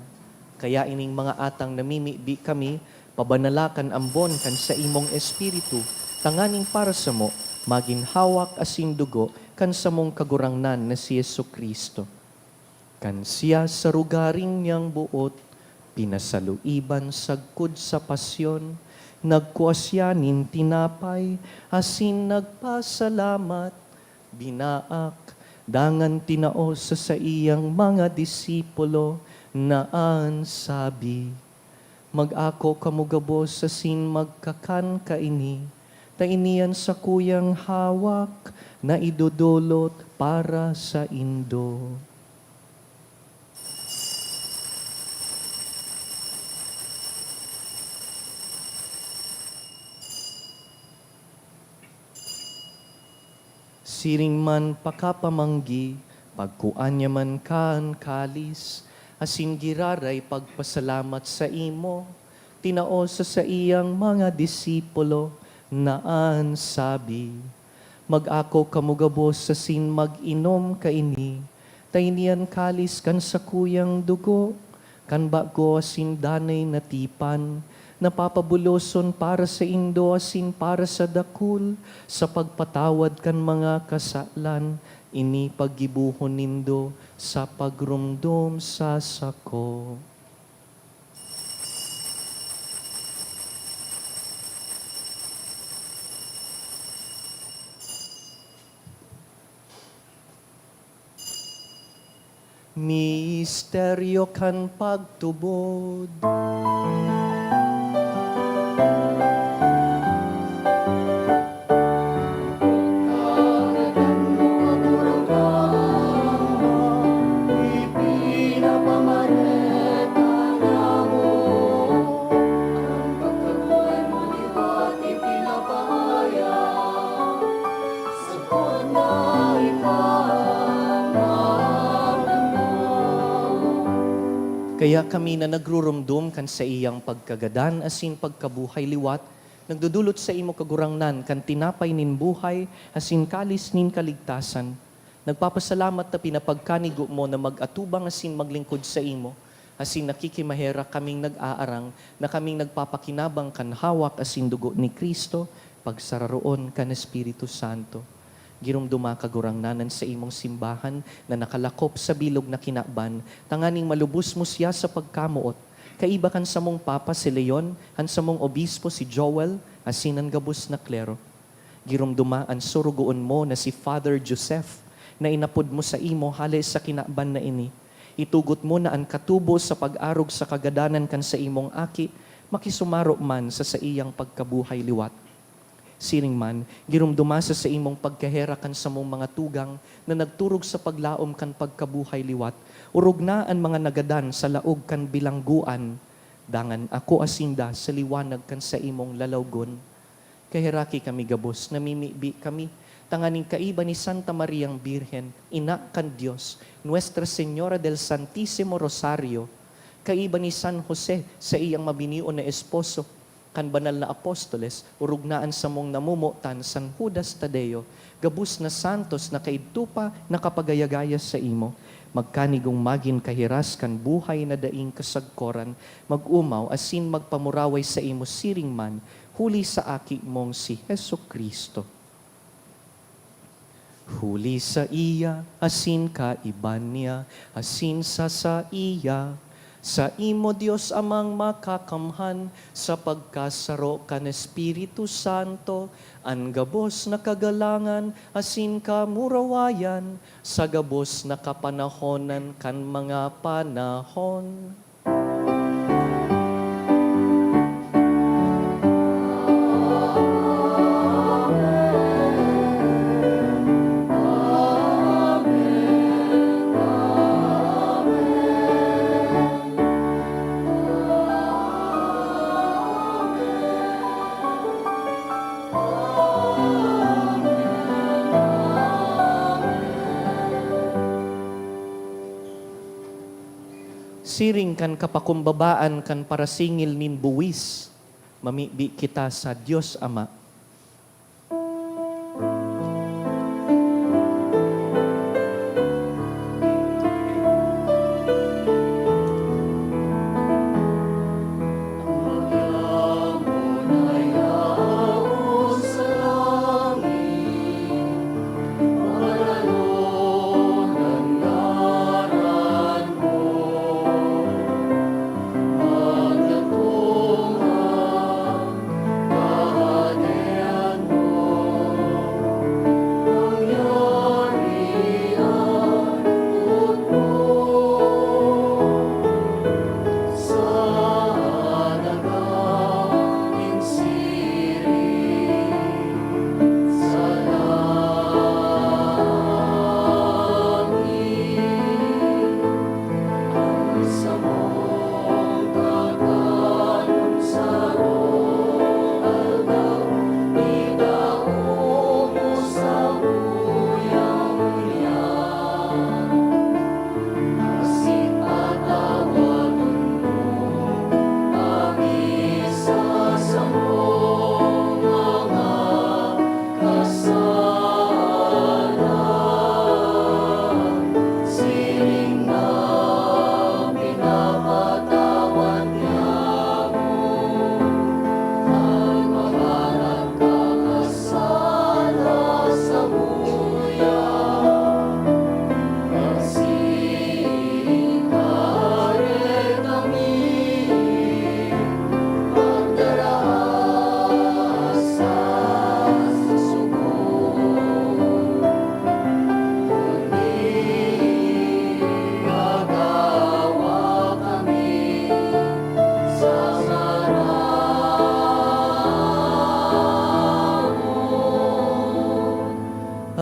Kaya ining mga atang namimibi kami, pabanalakan ambon kan sa imong espiritu, tanganing para sa mo, maging hawak asin dugo kan sa mong kagurangnan na si Yesu Kristo. Kan siya sa rugaring niyang buot, pinasaluiban sagkod sa pasyon, nagkuasyanin tinapay, asin nagpasalamat, binaak, dangan tinao sa iyang mga disipulo na ansabi, mag-ako kamugabos sa sin magkakan kaini, tainian sa kuyang hawak na idudulot para sa indo. Siring man pakapamanggi, pagkuan niya man kaan kalis, asin giraray pagpasalamat sa imo, tinao sa iyang mga disipulo na ansabi, mag-ako kamugabos sa sin mag-inom kaini, tainian kalis kan sa kuyang dugo, kan bago asin danay natipan, napapabuloson para sa indo asin para sa dakul, sa pagpatawad kan mga kasalan, ini paggibuhon nindo sa pagrumdum sa sako. Misteryo kan pagtubod.
Ipinapamareta na mo ang pagkakuan
Kaya kami na nagrurumdum kan sa iyang pagkagadan asin pagkabuhay liwat, nagdudulot sa imo kagurangnan kan tinapay nin buhay asin kalis nin kaligtasan. Nagpapasalamat na pinapagkanigo mo na mag-atubang asin maglingkod sa imo, asin nakikimahera kaming nag-aarang na kaming nagpapakinabang kan hawak asin dugo ni Kristo, pagsararoon kan Espiritu Santo. Girumduma kagurangnanan sa imong simbahan na nakalakop sa bilog na kinaban, tanganing malubos mo siya sa pagkamuot. Kaiba kan sa mong Papa si Leon, han sa mong Obispo si Joel, asinan gabos na klero. Girumduma ang surugoon mo na si Father Joseph, na inapod mo sa imo halis sa kinaban na ini. Itugot mo na ang katubo sa pag-arog sa kagadanan kan sa imong aki, makisumaro man sa iyang pagkabuhay liwat. Siring man, girumduma sa imong pagkahera kan sa mong mga tugang na nagturog sa paglaom kan pagkabuhay liwat, urog na ang mga nagadan sa laog kan bilangguan, dangan ako asinda sa liwanag kan sa imong lalawgon. Kahiraki kami gabos, namimibi kami, tanganing kaiba ni Santa Mariang Birhen, ina kan Diyos, Nuestra Señora del Santísimo Rosario, kaiba ni San Jose sa iyang mabinion na esposo, kan banal na apostoles, urugnaan sa mong namumutan San Judas Tadeo, gabus na santos na kaidtupa na kapagayagaya sa imo, magkanigong magin kahiras kan buhay na daing kasagkoran, mag-umaw asin magpamuraway sa imo siring man, huli sa aki mong si Heso Kristo. Huli sa iya, asin ka iban niya, asin sa iya, sa imo Diyos amang makakamhan, sa pagkasaro kan Espiritu Santo, ang gabos na kagalangan, asin ka murawayan, sa gabos na kapanahonan kan mga panahon. Siring kan kapakumbabaan kan parasingil nin buwis, mamibi kita sa Diyos Ama.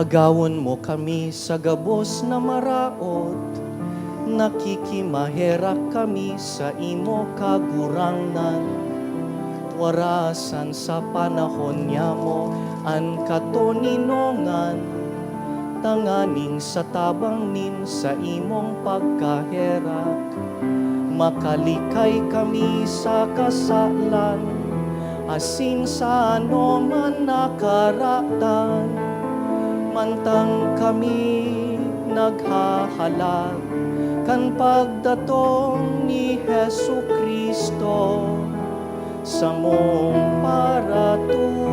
Agawon mo kami sa gabos na maraot, nakikimahera kami sa imo kagurangnan. Warasan sa panahon niya mo an katoninongan, tanganing sa tabang nin sa imong pagkahera, makalikay kami sa kasalan, asin sa man nakaratan, mantang kami naghahalag, kan pagdatong ni Hesu Kristo, sa mong paratubos.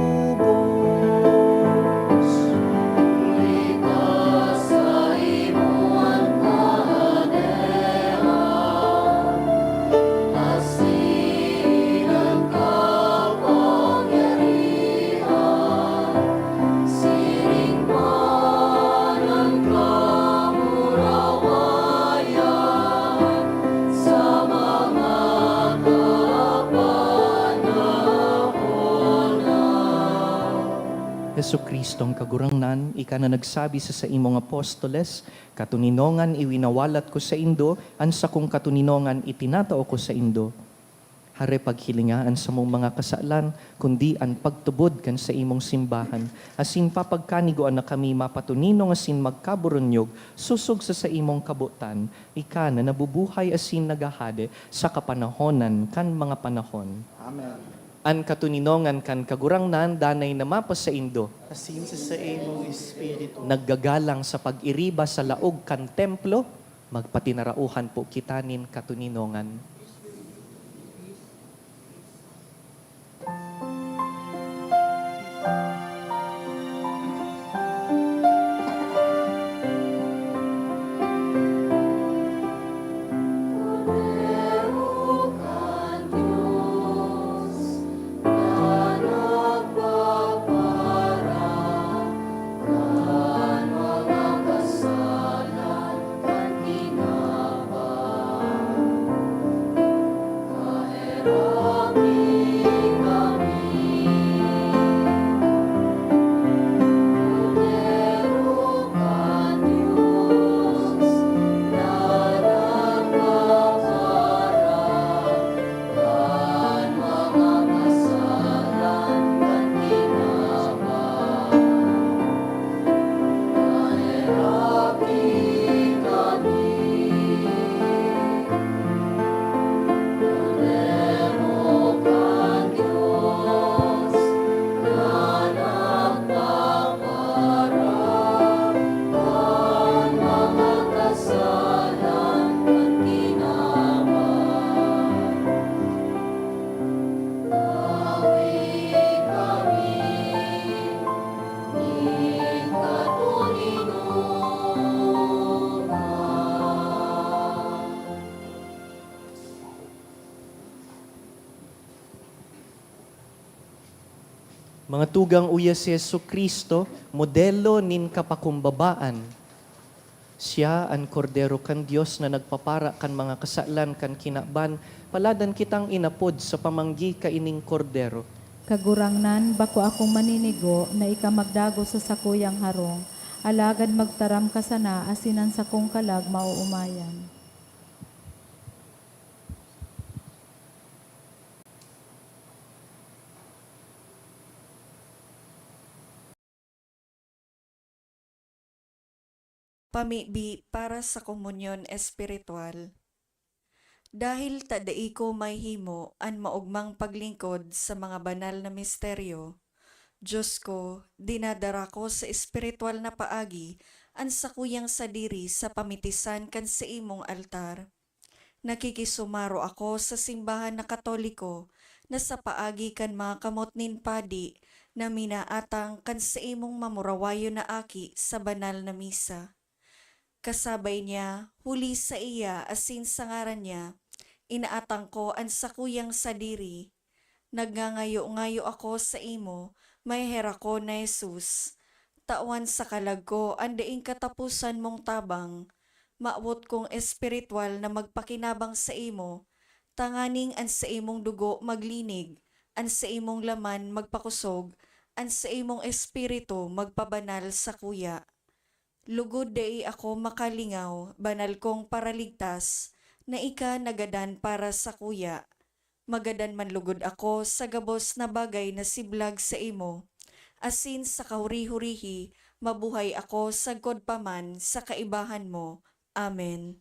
Sa imuan kahanean, asinan kapangyarihan, siring man ang kamurawayan, sa mga
Hesu Kristong kagurangnan, ika na nagsabi sa imong apostoles, katuninongan iwinawalat ko sa Indo, ansa kong katuninongan itinatao ko sa Indo. Hare paghilingaan sa mong mga kasalan, kundi ang pagtubod kan sa imong simbahan. Asin papagkaniguan na kami mapatuninong asin magkaburunyog, susog sa imong kabutan, ika na nabubuhay asin nagahade sa kapanahonan kan mga panahon.
Amen.
An katuninongan kan kagurangnan, danay na mapas sa Indo,
Asin sa imong espiritu.
naggagalang sa pag-iriba sa laog kan templo, magpatinarauhan po kitanin katuninongan.
Kaderukan Diyos na nagpaparang kan mga kasalan kan tinapay. Kahirapin kami, kaderukan Diyos na nagpaparang kan mga kasalan kan tinapay. Kahirapin kami, kaderukan Diyos na nagpaparang kan mga kasalan kan tinapay. Nawi kami, ning katuninungan.
Mga tugang uya si Yesu Kristo, modelo nin kapakumbabaan. Siya ang kordero kan Dios na nagpapara kan mga kasalan kan kinaban, paladan kitang inapod sa pamanggi kaining kordero.
Kagurangnan, bako akong maninigo na ika magdago sa sakuyang harong, alagad magtaram ka sana asinan sa kong kalag mauumayan.
Pamibi para sa komunyon espiritual. Dahil tadai ko may himo an maugmang paglingkod sa mga banal na misteryo, Diyos ko, dinadara ko sa espiritual na paagi an sakuyang sadiri sa pamitisan kan sa imong altar. Nakikisumaro ako sa simbahan na Katoliko na sa paagi kan mga kamot nin padi na minaatang kan sa imong mamurawayo na aki sa banal na misa. Kasabay niya, huli sa iya asin sa ngaran niya, inaatang ko ang sakuyang sadiri. Nagngangayo-ngayo ako sa imo, may hera ko na Jesus. Tawan sa kalag ko, ang daing katapusan mong tabang. Maawot kong espiritual na magpakinabang sa imo, tanganing an sa imong dugo maglinig, an sa imong laman magpakusog, an sa imong espiritu magpabanal sa kuya. Lugod dai ako makalingaw, banal kong paraligtas, na ika nagadan para sa kuya. Magadan man lugod ako sa gabos na bagay na siblag sa imo. Asin sa kahuri-hurihi, mabuhay ako sagkod paman sa kaibahan mo. Amen.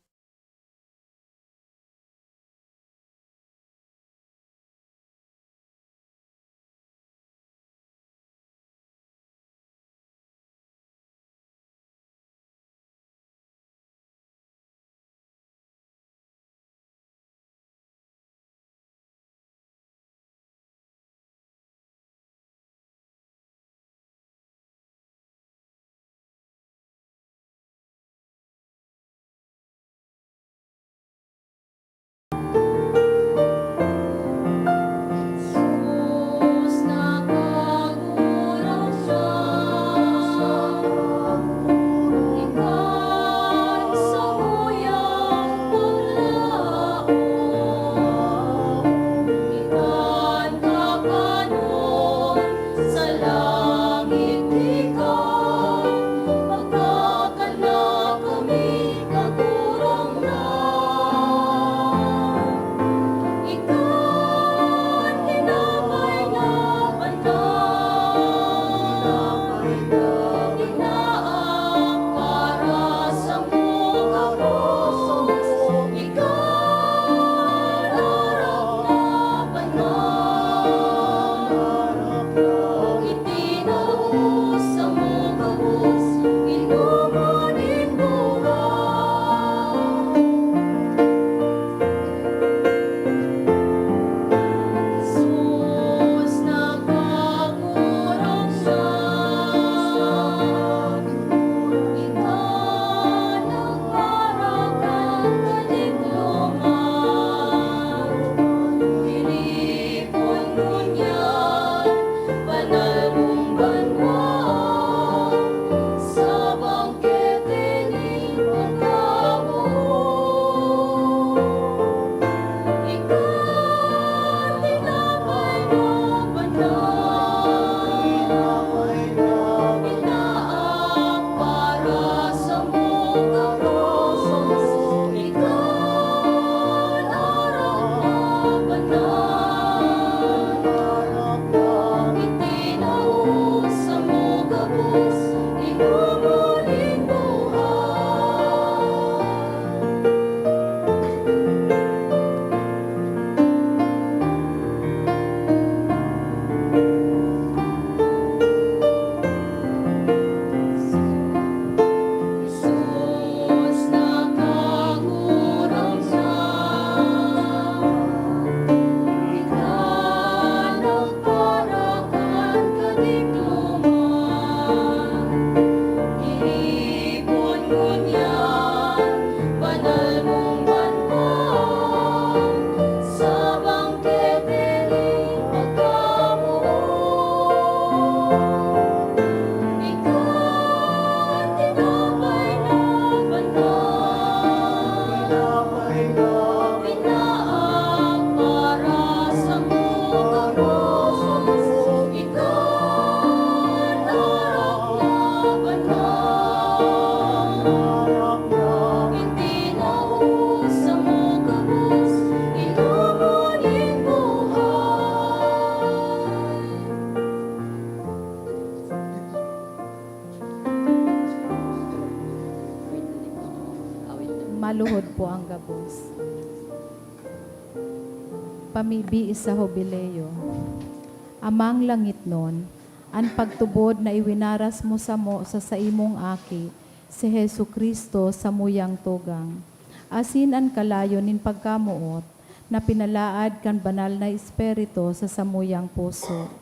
Diyos. Pamibi sa Hobileo. Amang langit nun, ang pagtubod na iwinaras mo sa imong aki, si Hesu Kristo sa muyang tugang. Asin ang kalayo nin pagkamuot, na pinalaad kan banal na espiritu sa samuyang puso.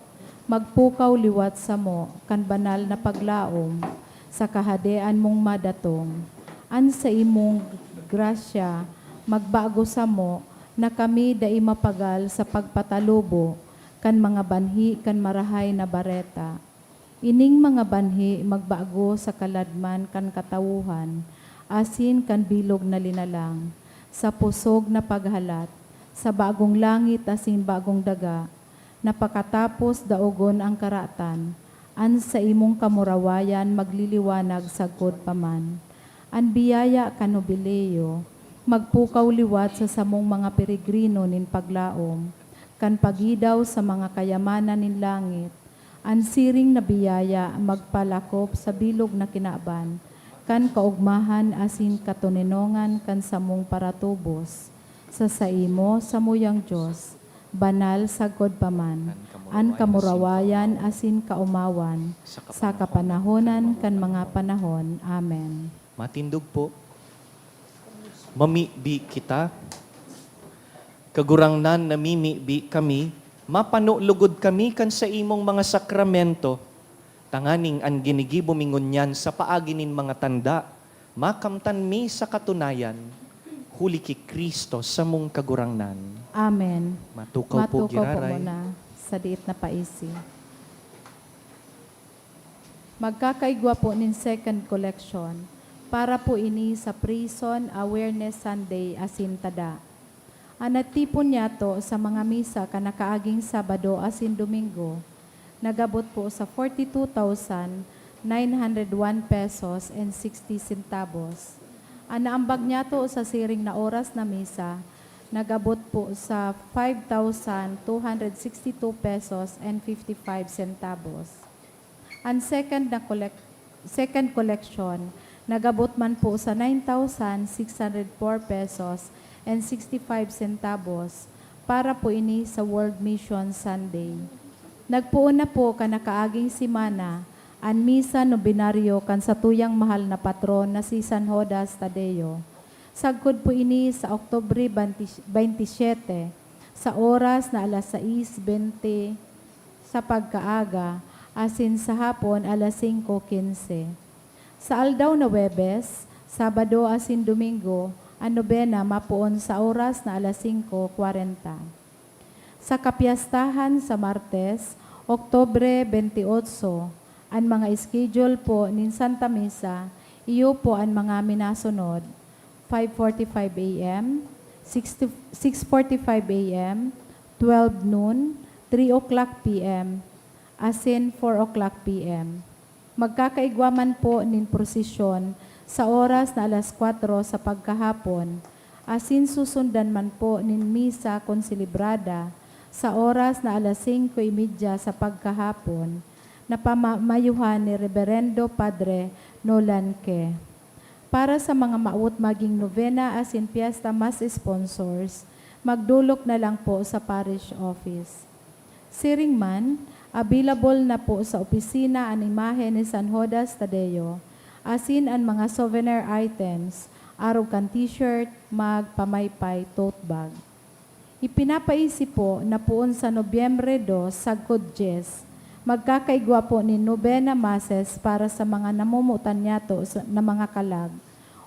Magpukaw liwat sa mo, kan banal na paglaom, sa kahadean mong madatong. An sa imong grasya, magbago sa mo, na kami dai mapagal sa pagpatalubo, kan mga banhi kan marahay na bareta. Ining mga banhi magbago sa kaladman kan katawuhan, asin kan bilog na linalang, sa pusog na paghalat, sa bagong langit asin bagong daga, napakatapos daogon ang karatan, an sa imong kamurawayan magliliwanag sagkod paman. An biyaya kanubileo, magpukaw liwat sa samong mga peregrino nin paglaom, kan pagidaw sa mga kayamanan nin langit, an siring na biyaya magpalakop sa bilog na kinaban, kan kaugmahan asin katuninongan kan samong paratubos, sa saimo samuyang Diyos, banal sagkod paman, an kamurawayan asin kaumawan, sa kapanahonan kan mga panahon. Amen.
Matindog po. Mamibi kita. Kagurangnan na mimibi kami, mapanulugod kami kan sa imong mga sakramento. Tanganing ang ginigibumingon yan sa paaginin mga tanda, makamtan mi sa katunayan, huli ki Kristo sa mong kagurangnan.
Amen.
Matukaw po
Matukaw po
giraray.
muna sa diit na paisi. Magkakaigwa po nin second collection para po ini sa Prison Awareness Sunday asin tada. Anatipon niya to sa mga misa kanakaaging Sabado asin Domingo. Nagabot po sa 42,901 pesos and 60 centavos. Anaambag niya to sa siring na oras na misa, nagabot po sa 5,262 pesos and 55 centavos. Ang second collection, nagabot man po sa 9,604 pesos and 65 centavos para po ini sa World Mission Sunday. Nagpuon na po kanakaaging simana ang misa nobinaryo kan sa tuyang mahal na patron na si San Judas Tadeo. Sagkod po ini sa Oktubre 27 sa oras na alas 6:20 sa pagkaaga asin sa hapon alas 5:15. Sa aldaw na Webes, Sabado asin Domingo, ang nobena mapuon sa oras na alas 5:40. Sa kapiyastahan sa Martes, Oktubre 28, ang mga schedule po nin Santa Misa, iyo po ang mga minasunod, 5:45 a.m., 6:45 a.m., 12 noon, 3 o'clock p.m., asin 4 o'clock p.m. Magkakaigwaman po nin prosesyon sa oras na alas 4 sa pagkahapon, asin susundan man po nin misa konsilibrada sa oras na alas 5:30 sa pagkahapon, na pamamayuhan ni Reverendo Padre Nolan Ke. Para sa mga maut maging novena asin piyesta mas sponsors, magdulok na lang po sa parish office. Siring man, available na po sa opisina ang imahe ni San Judas Tadeo, asin ang mga souvenir items, araw kan t-shirt, mug, pamaypay, tote bag. Ipinapaisip po na poon sa Nobyembre 2, sagkod 10, magkakaigwa po ni Novena Masses para sa mga namumutan niyato na mga kalag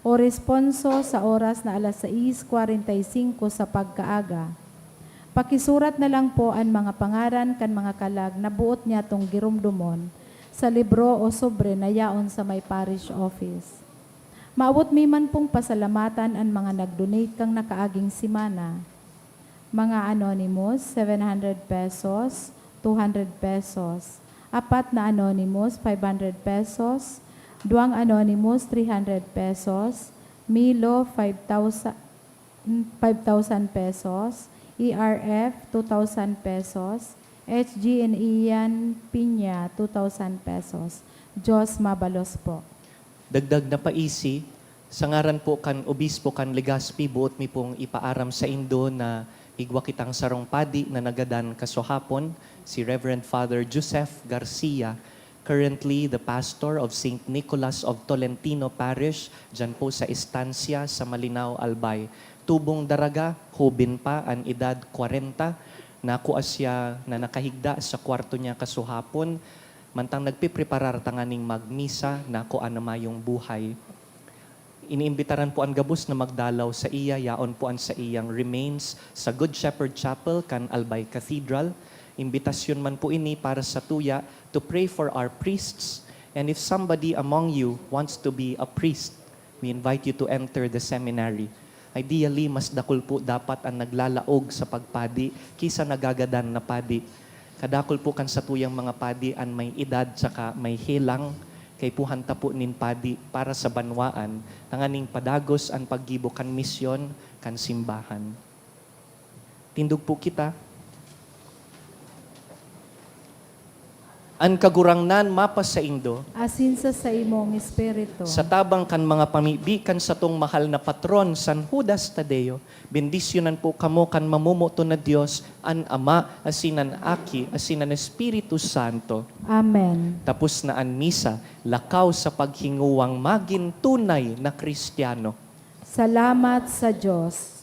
o responso sa oras na alas 6:45 sa pagkaaga. Pakisurat na lang po ang mga pangaran kan mga kalag na buot niya tong girumdumon sa libro o sobre na yaon sa may parish office. Maabot mi man pong pasalamatan ang mga nag-donate kang nakaaging simana. Mga anonymous, 700 pesos, 200 pesos. Apat na anonymous, 500 pesos. Duang anonymous, 300 pesos. Milo, 5,000 pesos. ERF, 2,000 pesos. HG and Ian Piña, 2,000 pesos. Diyos mabalos po.
Dagdag na paisi, Sa ngaran po kan Obispo kan Legazpi, buot mi pong ipaaram sa Indo na igwa kitang sarong padi na nagadan kasuhapon, si Reverend Father Joseph Garcia, currently the pastor of St. Nicholas of Tolentino Parish, dyan po sa Estancia sa Malinao, Albay. Tubong daraga, hubin pa, ang edad 40, nakuha siya na nakahigda sa kwarto niya kasuhapon, mantang nagpipreparar tanganing magmisa, nakuha na mayong buhay. Iniimbitaran po ang gabos na magdalaw sa iya, yaon po ang sa iyang remains sa Good Shepherd Chapel kan Albay Cathedral. Imbitasyon man po ini para sa tuya to pray for our priests. And if somebody among you wants to be a priest, we invite you to enter the seminary. Ideally, mas dakol po dapat ang naglalaog sa pagpadi kisa nagagadan na padi. Kadakol po kan sa tuyang mga padi ang may edad saka may hilang, kay puhanta po nin padi para sa banwaan, tanganing padagos ang paggibo kan misyon, kan simbahan. Tindog po kita. An kagurangnan mapas sa Indo,
Asin sa imong espiritu.
sa tabang kan mga pamibikan sa tong mahal na patron, San Judas Tadeo, bendisyonan po kamo kan mamumuto na Diyos, an Ama, asinan Aki, asinan Espiritu Santo.
Amen.
Tapos na an misa, lakaw sa paghinguwang maging tunay na Kristiyano.
Salamat sa Diyos.